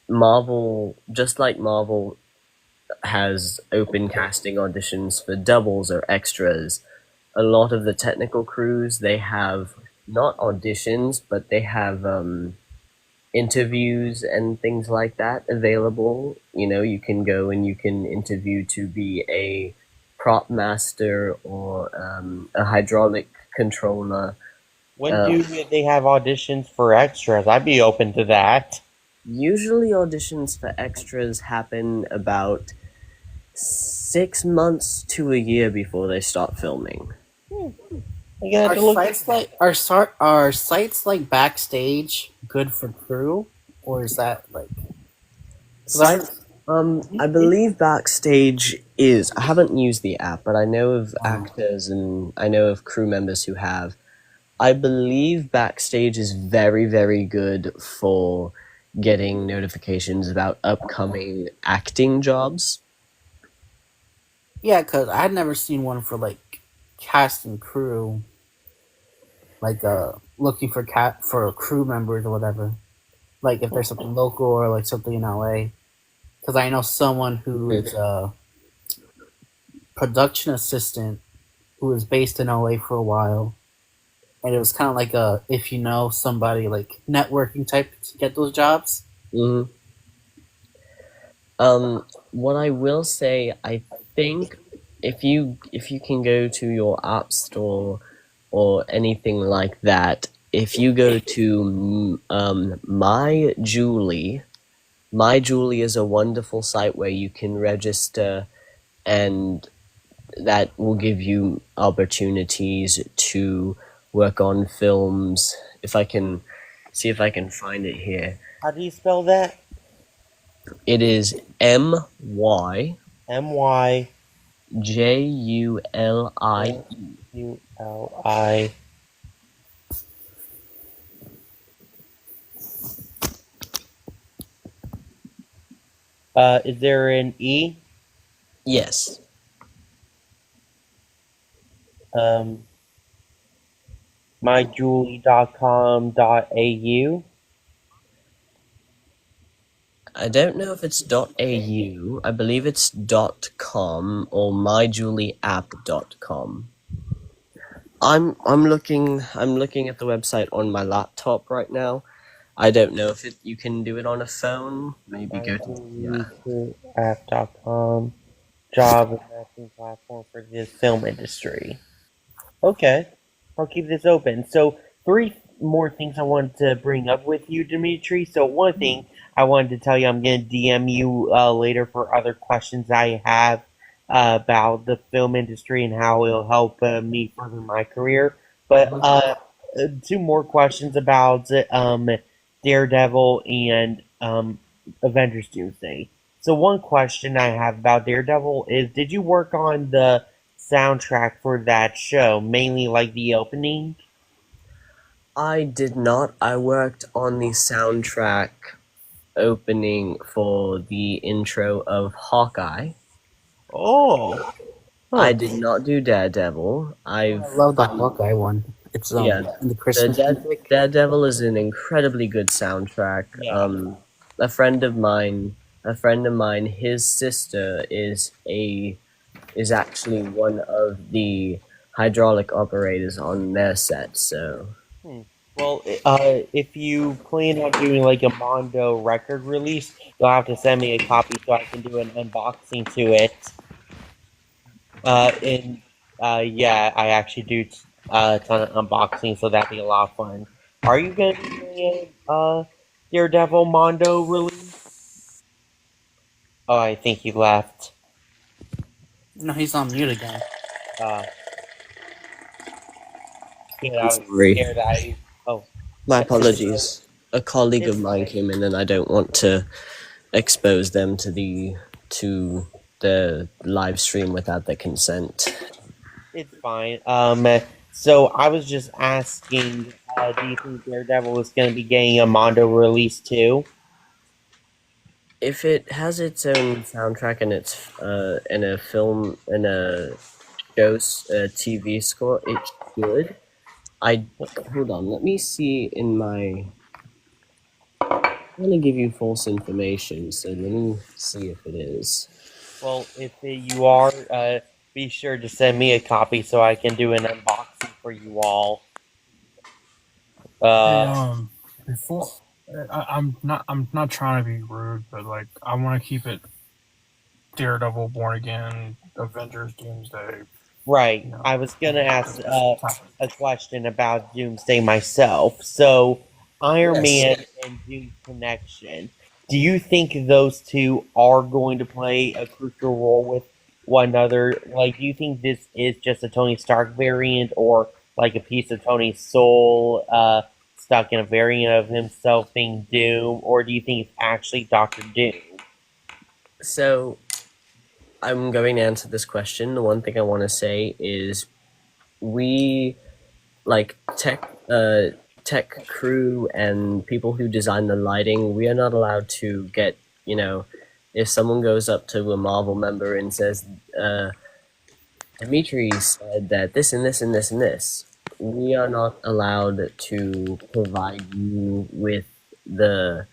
Speaker 6: Marvel has open casting auditions for doubles or extras, a lot of the technical crews, they have not auditions, but they have interviews and things like that available. You can go and you can interview to be a prop master or a hydraulic controller,
Speaker 2: When do they have auditions for extras? I'd be open to that.
Speaker 6: Usually, auditions for extras happen about 6 months to a year before they start filming.
Speaker 2: I gotta have
Speaker 5: Are
Speaker 2: to look.
Speaker 5: sites like sites like Backstage good for crew, or is that like? 'Cause
Speaker 6: I believe Backstage is. I haven't used the app, but I know of actors and I know of crew members who have. I believe Backstage is very, very good for getting notifications about upcoming acting jobs.
Speaker 5: yeah, because I had never seen one for like cast and crew, like looking for crew members or whatever. Like if there's something local or like something in LA. Because I know someone who is a production assistant who was based in LA for a while, and it was kind of like a if you know somebody like networking type to get those jobs.
Speaker 6: Mm-hmm. What I will say, I think if you can go to your app store or anything like that, if you go to My Julie, My Julie is a wonderful site where you can register, and that will give you opportunities to work on films. If I can see if I can find it here.
Speaker 2: How do you spell that?
Speaker 6: It is MY
Speaker 2: MY
Speaker 6: JULI.
Speaker 2: ULI. Is there an E?
Speaker 6: Yes.
Speaker 2: Myjulie.com.au.
Speaker 6: I don't know if it's .au. I believe it's .com or myjulieapp.com. I'm looking at the website on my laptop right now. I don't know if you can do it on a phone. Maybe go to
Speaker 2: myjulieapp.com. Job and matching platform for the film industry. Okay, I'll keep this open. So, three more things I wanted to bring up with you, Dimitri. So, one thing I wanted to tell you, I'm going to DM you later for other questions I have about the film industry and how it'll help me further my career. But two more questions about Daredevil and Avengers Doomsday. So, one question I have about Daredevil is: did you work on the soundtrack for that show, mainly like the opening?
Speaker 6: I did not. I worked on the soundtrack opening for the intro of Hawkeye.
Speaker 2: Oh,
Speaker 6: I did not do Daredevil.
Speaker 5: I love the Hawkeye one. It's
Speaker 6: Yeah,
Speaker 5: in the Christmas music.
Speaker 6: Daredevil is an incredibly good soundtrack.
Speaker 2: Yeah.
Speaker 6: A friend of mine, his sister is actually one of the hydraulic operators on their set. So
Speaker 2: Well, if you plan on doing like a Mondo record release, you'll have to send me a copy so I can do an unboxing to it. And yeah, I actually do a ton of unboxing, so that'd be a lot of fun. Are you gonna be doing a Daredevil Mondo release? Oh, I think he left.
Speaker 5: No, he's on mute again.
Speaker 2: Yeah, I was
Speaker 6: sorry.
Speaker 2: scared. Oh,
Speaker 6: My apologies. A colleague of mine came in, and I don't want to expose them to the live stream without their consent.
Speaker 2: it's fine. So I was just asking, do you think Daredevil is going to be getting a Mondo release too?
Speaker 6: If it has its own soundtrack and it's in a film in a show's TV score, it should. Hold on. Let me see in my. I'm gonna give you false information, so let me see if it is.
Speaker 2: Well, if you are, be sure to send me a copy so I can do an unboxing for you all.
Speaker 1: Before I'm not trying to be rude, but like I want to keep it Daredevil, Born Again, Avengers, Doomsday,
Speaker 2: Right.
Speaker 5: No.
Speaker 2: I was gonna ask a question about Doomsday myself. So, Iron
Speaker 6: Yes.
Speaker 2: Man and Doom's connection. Do you think those two are going to play a crucial role with one another? Like, do you think this is just a Tony Stark variant, or like a piece of Tony's soul stuck in a variant of himself being Doom, or do you think it's actually Doctor Doom?
Speaker 6: So I'm going to answer this question. The one thing I want to say is we like tech crew and people who design the lighting. We are not allowed to get, if someone goes up to a Marvel member and says, Dimitri said that this and this and this and this. We are not allowed to provide you with we're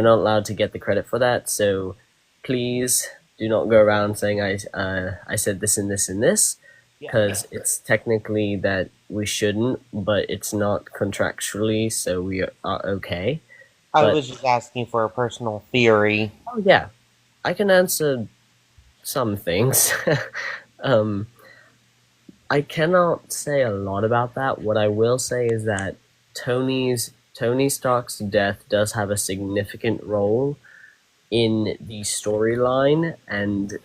Speaker 6: not allowed to get the credit for that. So please do not go around saying I said this and this and this, because it's technically that we shouldn't, but it's not contractually, so we are okay.
Speaker 2: I
Speaker 6: But
Speaker 2: was just asking for a personal theory.
Speaker 6: oh yeah, I can answer some things. um, I cannot say a lot about that. What I will say is that Tony Stark's death does have a significant role in the storyline, and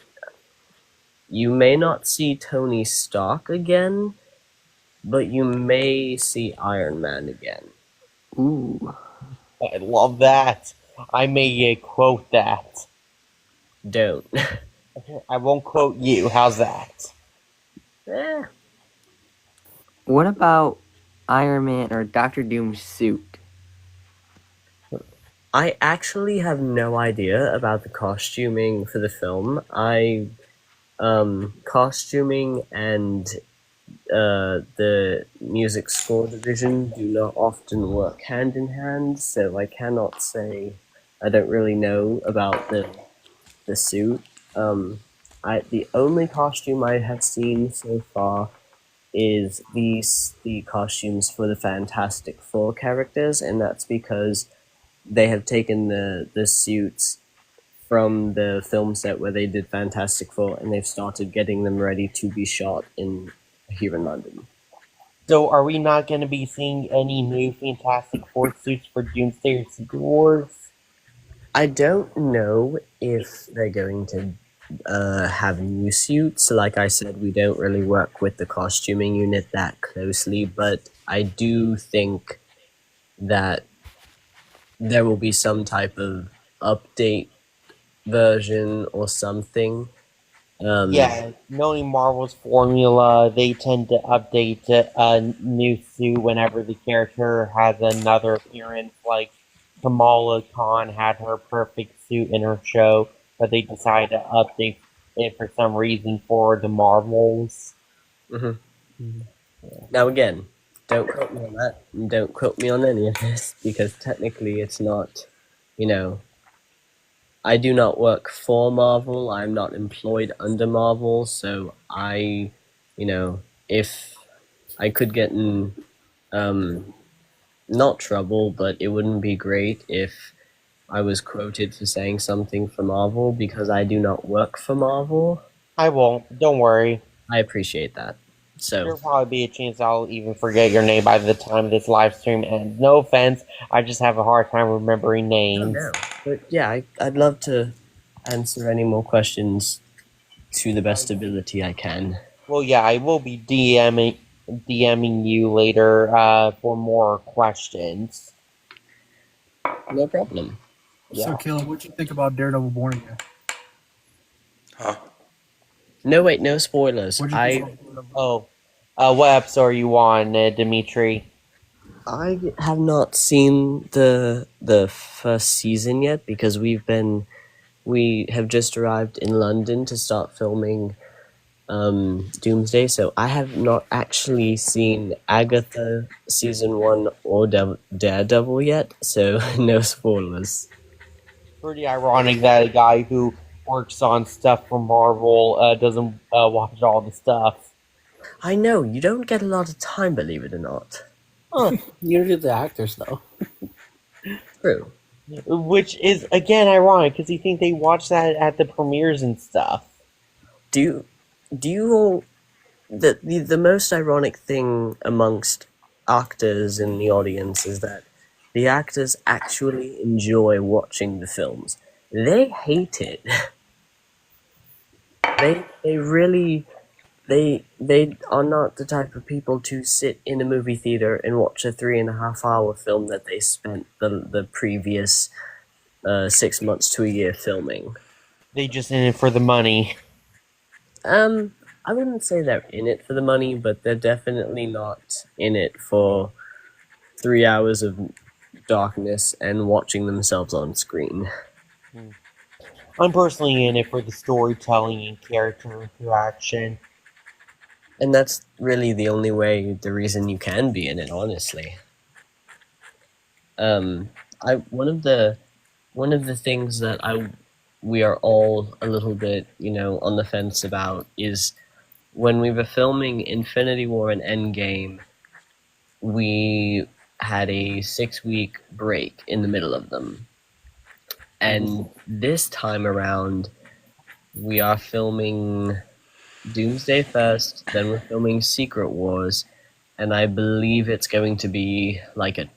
Speaker 6: you may not see Tony Stark again, but you may see Iron Man again.
Speaker 5: Ooh.
Speaker 2: I love that. I may quote that.
Speaker 6: Don't.
Speaker 2: I won't quote you. How's that?
Speaker 6: Eh.
Speaker 7: What about Iron Man or Doctor Doom's suit?
Speaker 6: I actually have no idea about the costuming for the film. Costuming and the music score division do not often work hand in hand, so I cannot say. I don't really know about the suit. The only costume I have seen so far is the costumes for the Fantastic Four characters, and that's because they have taken the suits from the film set where they did Fantastic Four, and they've started getting them ready to be shot here in London.
Speaker 2: So, are we not going to be seeing any new Fantastic Four suits for Doomsday or Secret Wars?
Speaker 6: I don't know if they're going to have new suits. Like I said, we don't really work with the costuming unit that closely, but I do think that there will be some type of update version or something.
Speaker 2: Yeah, knowing Marvel's formula, they tend to update a new suit whenever the character has another appearance. Like Kamala Khan had her perfect suit in her show, but they decided to update it for some reason for the Marvels.
Speaker 6: Now again, don't quote me on that. Don't quote me on any of this, because technically it's not, I do not work for Marvel. I'm not employed under Marvel, so if I could get in, not trouble, but it wouldn't be great if I was quoted for saying something for Marvel, because I do not work for Marvel.
Speaker 2: I won't. Don't worry.
Speaker 6: I appreciate that.
Speaker 2: There'll
Speaker 6: So,
Speaker 2: probably be a chance I'll even forget your name by the time this live stream ends. No offense, I just have a hard time remembering names.
Speaker 6: no. But yeah, I'd love to answer any more questions to the best ability I can.
Speaker 2: Well, yeah, I will be DMing you later for more questions.
Speaker 6: No problem.
Speaker 2: Yeah.
Speaker 1: So, Caleb, what'd you think about Daredevil Born Again?
Speaker 8: Huh?
Speaker 6: No, wait, no spoilers.
Speaker 1: What'd you think about Daredevil?
Speaker 2: What episode are you on, Dimitri?
Speaker 6: I have not seen the first season yet, because we have just arrived in London to start filming Doomsday, so I have not actually seen Agatha season 1 or Daredevil yet, so no spoilers.
Speaker 2: Pretty ironic that a guy who works on stuff for Marvel doesn't watch all the stuff.
Speaker 6: I know, you don't get a lot of time, believe it or not.
Speaker 5: Usually the actors, though.
Speaker 6: True.
Speaker 2: Which is, again, ironic, because you think they watch that at the premieres and stuff.
Speaker 6: Do you all the most ironic thing amongst actors in the audience is that the actors actually enjoy watching the films. They hate it. They really they are not the type of people to sit in a movie theater and watch a 3.5 hour film that they spent the previous 6 months to a year filming.
Speaker 2: They just in it for the money.
Speaker 6: I wouldn't say they're in it for the money, but they're definitely not in it for 3 hours of darkness and watching themselves on screen.
Speaker 2: I'm personally in it for the storytelling and character interaction.
Speaker 6: And that's really the only way, the reason you can be in it, honestly. One of the things that we are all a little bit, on the fence about is when we were filming Infinity War and Endgame, we had a 6-week break in the middle of them. And this time around, we are filming Doomsday first, then we're filming Secret Wars, and I believe it's going to be like a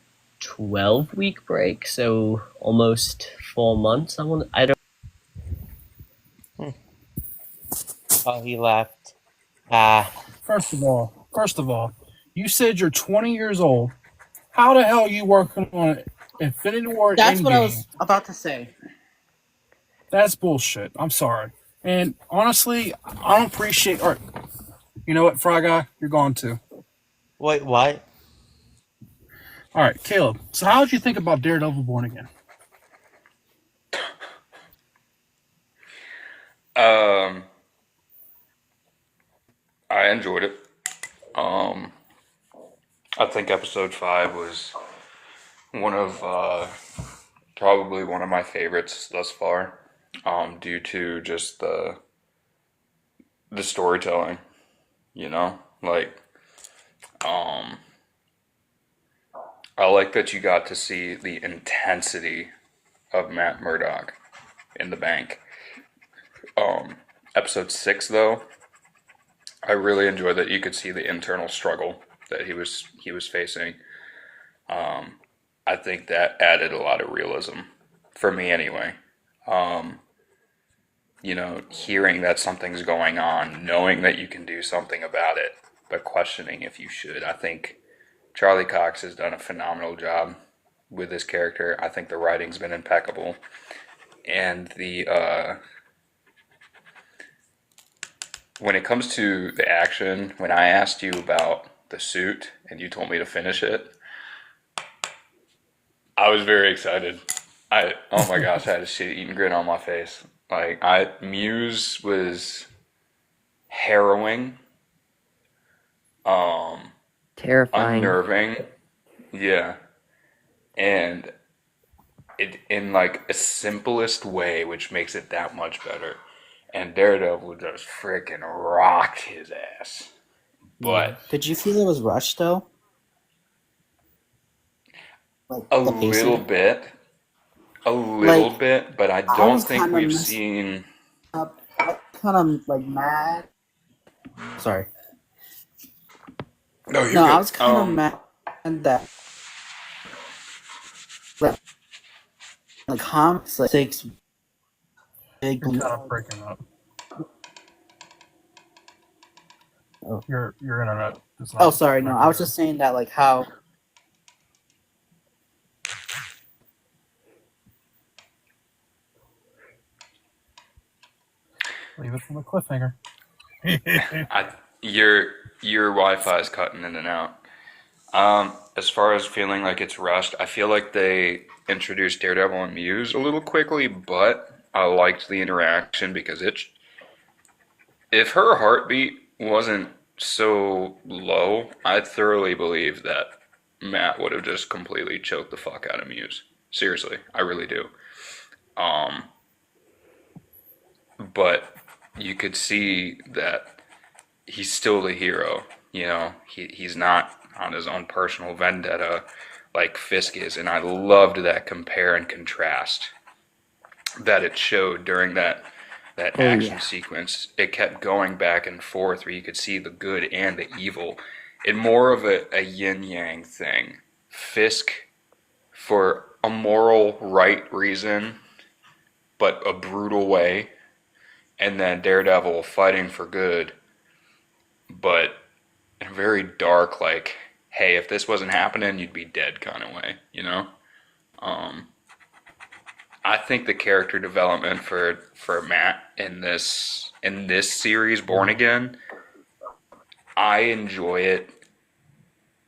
Speaker 6: 12-week break, so almost 4 months. I don't.
Speaker 2: Oh, he left.
Speaker 1: First of all, you said you're 20 years old. How the hell are you working on Infinity War and
Speaker 5: That's what I
Speaker 1: Endgame?
Speaker 5: was about to say.
Speaker 1: That's bullshit. I'm sorry. And honestly, I don't appreciate. Or, you know what, Fry Guy, you're gone too.
Speaker 2: Wait, what?
Speaker 1: All right, Caleb. So, how did you think about Daredevil Born Again?
Speaker 8: I enjoyed it. I think episode 5 was probably one of my favorites thus far, due to just the storytelling, like, I like that you got to see the intensity of Matt Murdock in the bank. Episode 6, though, I really enjoyed that you could see the internal struggle that he was facing. I think that added a lot of realism for me, anyway. Hearing that something's going on, knowing that you can do something about it, but questioning if you should. I think Charlie Cox has done a phenomenal job with this character. I think the writing's been impeccable, and when it comes to the action, when I asked you about the suit and you told me to finish it, I was very excited. Oh my gosh, I had a shit-eating grin on my face. Muse was harrowing,
Speaker 7: Terrifying.
Speaker 8: unnerving, yeah, and it in like a simplest way, which makes it that much better. And Daredevil just freaking rocked his ass. But
Speaker 5: Did you feel it was rushed though? Like
Speaker 8: a
Speaker 5: the pacing?
Speaker 8: little bit, but I
Speaker 5: I
Speaker 8: don't
Speaker 5: was
Speaker 8: think
Speaker 5: kind of
Speaker 8: we've
Speaker 5: messed
Speaker 8: seen.
Speaker 5: up. I was kind of like mad. Sorry.
Speaker 8: No, you're
Speaker 5: No,
Speaker 8: good.
Speaker 5: I was kind of mad that like Hans like takes big.
Speaker 1: You're kind of breaking up.
Speaker 5: Oh.
Speaker 1: Your internet. Is not
Speaker 5: Oh, sorry. No, I was just saying that like how.
Speaker 1: Leave it from a cliffhanger.
Speaker 8: Your Wi-Fi is cutting in and out. As far as feeling like it's rushed, I feel like they introduced Daredevil and Muse a little quickly, but I liked the interaction because if her heartbeat wasn't so low, I thoroughly believe that Matt would have just completely choked the fuck out of Muse. Seriously, I really do. But you could see that he's still the hero. He's not on his own personal vendetta like Fisk is, and I loved that compare and contrast that it showed during that that
Speaker 7: Oh
Speaker 8: action
Speaker 7: yeah.
Speaker 8: sequence. It kept going back and forth where you could see the good and the evil in more of a yin yang thing. Fisk for a moral right reason, but a brutal way, and then Daredevil fighting for good, but in a very dark, like, hey, if this wasn't happening, you'd be dead kind of way, you know? I think the character development for Matt in this series, Born Again, I enjoy it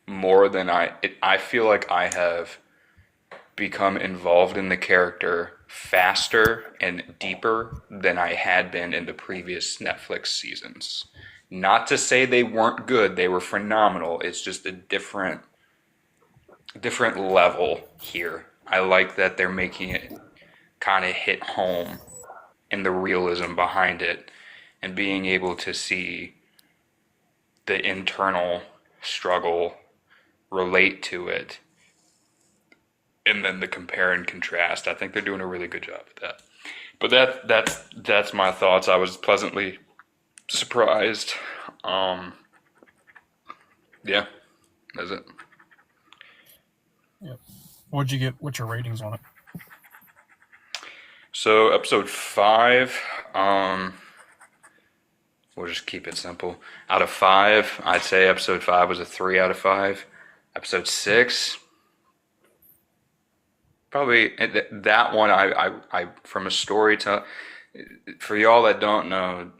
Speaker 8: more than I feel like I have become involved in the character faster and deeper than I had been in the previous Netflix seasons. Not to say they weren't good, they were phenomenal. It's just a different level here. I like that they're making it kind of hit home and the realism behind it and being able to see the internal struggle, relate to it, and then the compare and contrast. I think they're doing a really good job with that. But that's my thoughts. I was pleasantly surprised. Yeah, that's it.
Speaker 1: Yep. What'd you get? What's your ratings on it?
Speaker 8: So episode 5, we'll just keep it simple. Out of 5, I'd say episode 5 was a 3 out of 5. Episode 6, probably that one. I from a storytelling. For y'all that don't know,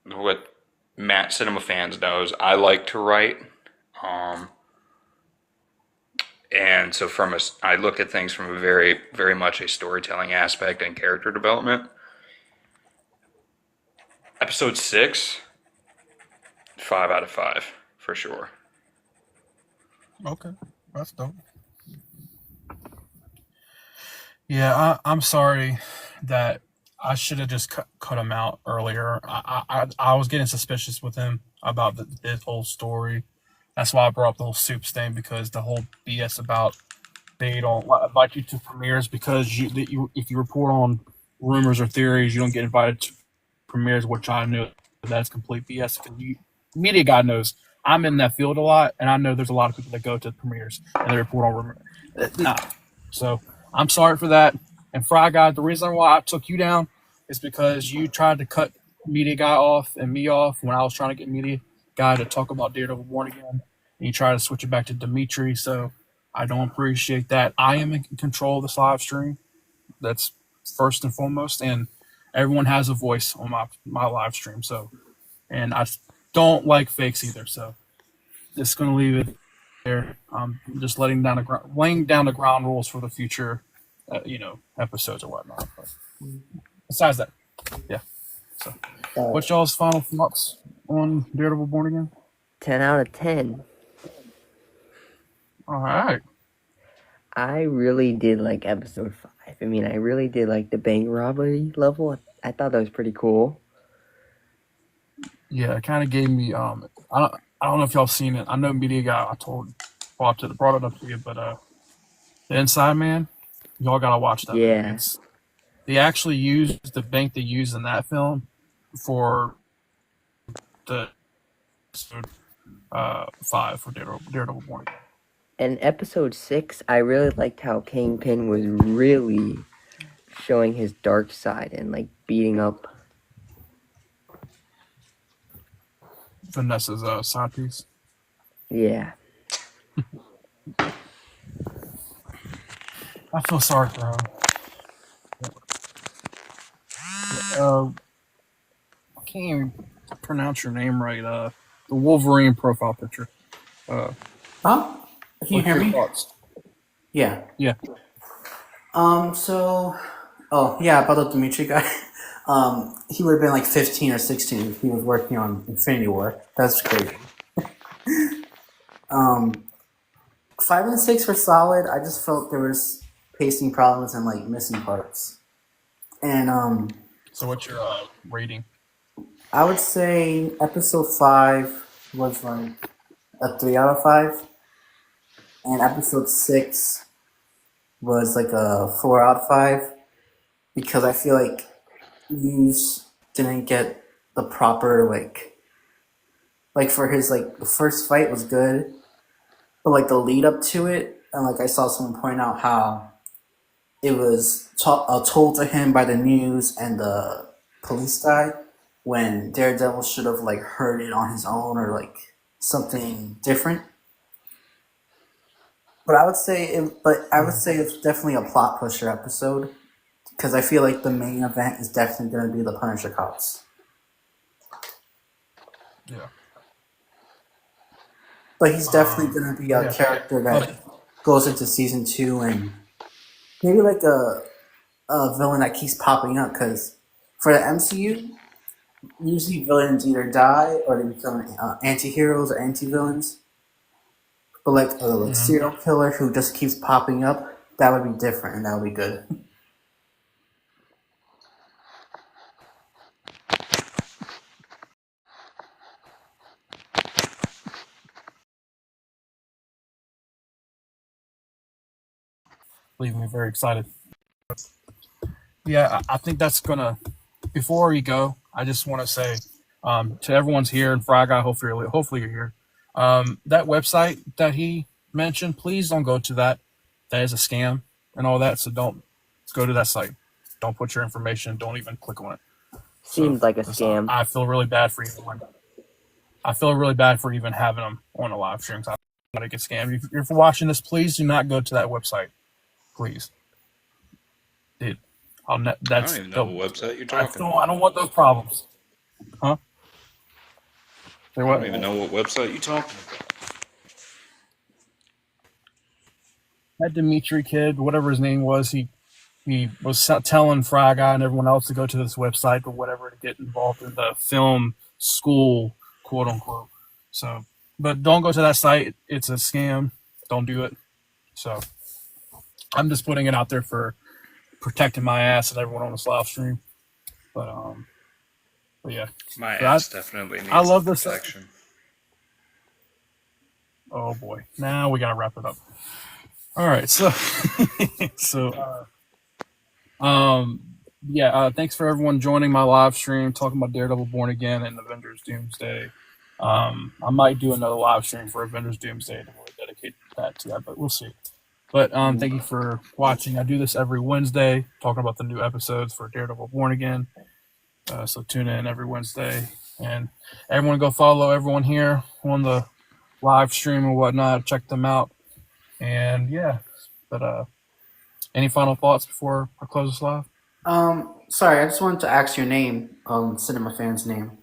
Speaker 8: what Matt Cinema fans knows, I like to write. And so I look at things from a very, very much a storytelling aspect and character development. Episode 6, 5 out of 5 for sure.
Speaker 1: Okay, that's dope. Yeah, I'm sorry that I should have just cut him out earlier. I was getting suspicious with him about his whole story. That's why I brought up the whole soup stain, because the whole BS about they don't invite you to premieres because if you report on rumors or theories, you don't get invited to premieres, which I knew that's complete BS. Because media guy knows I'm in that field a lot, and I know there's a lot of people that go to premieres and they report on rumors. Nah. So I'm sorry for that. And Fry Guy, the reason why I took you down is because you tried to cut media guy off and me off when I was trying to get media guy to talk about Daredevil Born Again, and you try to switch it back to Dimitri. So I don't appreciate that. I am in control of this live stream. That's first and foremost, and everyone has a voice on my live stream. So, and I don't like fakes either. So, just gonna leave it there. I'm just laying down the ground rules for the future, episodes or whatnot. But besides that, yeah. So, what's y'all's final thoughts on Daredevil Born Again?
Speaker 7: 10 out of 10.
Speaker 1: All right.
Speaker 7: I really did like episode 5. I mean, I really did like the bank robbery level. I thought that was pretty cool.
Speaker 1: Yeah, it kind of gave me. I don't know if y'all seen it. I know media guy. Brought it up to you, but the Inside Man, y'all gotta watch that.
Speaker 7: Yeah.
Speaker 1: They actually used the bank they used in that film for the episode 5 for Daredevil Born Again.
Speaker 7: And episode 6, I really liked how Kingpin was really showing his dark side and like beating up
Speaker 1: Vanessa's side piece.
Speaker 7: Yeah.
Speaker 1: I feel sorry for her. I can't even pronounce your name right. The Wolverine profile picture.
Speaker 5: Huh? Can you hear me?
Speaker 1: Thoughts?
Speaker 5: Yeah.
Speaker 1: Yeah.
Speaker 5: So, about the Dimitri guy. He would have been like 15 or 16 if he was working on Infinity War. That's crazy. 5 and 6 were solid. I just felt there was pacing problems and like missing parts. And
Speaker 1: So what's your rating?
Speaker 5: I would say episode 5 was like a 3 out of 5, and episode 6 was like a 4 out of 5, because I feel like news didn't get the proper like for his like the first fight was good, but like the lead up to it, and like I saw someone point out how it was told to him by the news and the police guy when Daredevil should have like heard it on his own or like something different. But I would say it's definitely a plot pusher episode because I feel like the main event is definitely going to be the Punisher cops.
Speaker 1: Yeah.
Speaker 5: But he's definitely going to be a character that goes into season 2 and maybe like a villain that keeps popping up because for the MCU, usually villains either die or they become anti-heroes or anti-villains. But like a serial killer who just keeps popping up, that would be different and that would be good.
Speaker 1: Leaving me very excited. Yeah, I think that's gonna. Before we go, I just want to say to everyone's here and Fry Guy, hopefully you're here. That website that he mentioned, please don't go to that. That is a scam and all that. So don't go to that site. Don't put your information. Don't even click on it.
Speaker 7: Seems like a scam.
Speaker 1: I feel really bad for even. I feel really bad for even having them on a live stream. I want to get scammed. If you're watching this, please do not go to that website. Please, dude.
Speaker 8: I don't even know what website you're talking about.
Speaker 1: I don't want those problems. Huh?
Speaker 8: I don't even know what website you're talking about.
Speaker 1: That Dimitri kid, whatever his name was, he was telling Fry Guy and everyone else to go to this website or whatever to get involved in the film school, quote unquote. So, but don't go to that site. It's a scam. Don't do it. So, I'm just putting it out there for protecting my ass and everyone on this live stream. But yeah.
Speaker 8: My ass definitely needs
Speaker 1: I love this
Speaker 8: protection.
Speaker 1: Oh boy. Now we gotta wrap it up. All right, so thanks for everyone joining my live stream talking about Daredevil Born Again and Avengers Doomsday. I might do another live stream for Avengers Doomsday to really dedicate that to that, but we'll see. But thank you for watching. I do this every Wednesday, talking about the new episodes for Daredevil Born Again. So tune in every Wednesday. And everyone go follow everyone here on the live stream and whatnot. Check them out. And yeah, but any final thoughts before I close this live?
Speaker 5: Sorry, I just wanted to ask your name, Cinema Fan's name.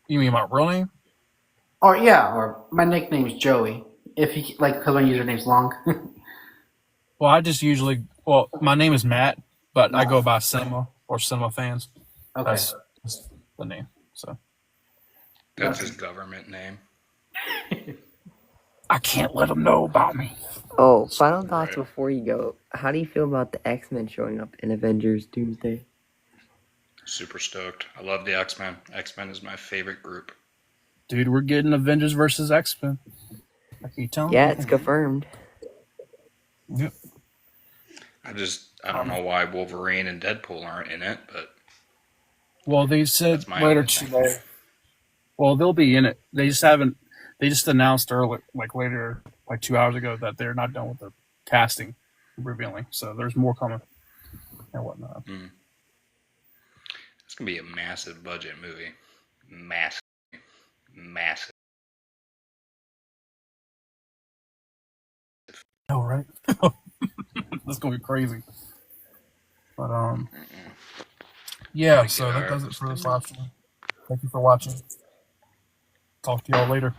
Speaker 1: You mean my real name?
Speaker 5: Or my nickname's Joey. If you like, because my username's long.
Speaker 1: Well, my name is Matt, but I go by Cinema or Cinema Fans.
Speaker 5: Okay.
Speaker 1: That's the name. So
Speaker 8: that's his government name.
Speaker 1: I can't let them know about me.
Speaker 7: Oh, final thoughts before you go. How do you feel about the X-Men showing up in Avengers Doomsday?
Speaker 8: Super stoked. I love the X-Men. X-Men is my favorite group.
Speaker 1: Dude, we're getting Avengers versus X-Men. I keep telling you.
Speaker 7: Yeah, it's confirmed.
Speaker 1: Yep.
Speaker 8: I don't know why Wolverine and Deadpool aren't in it, but
Speaker 1: well, they said later today. Well, they'll be in it. They just announced early, later, 2 hours ago, that they're not done with the casting revealing. So there's more coming and whatnot.
Speaker 8: It's gonna be a massive budget movie. Massive.
Speaker 1: Oh, right. That's gonna be crazy. But yeah. So that does it for this live stream. Thank you for watching. Talk to y'all later.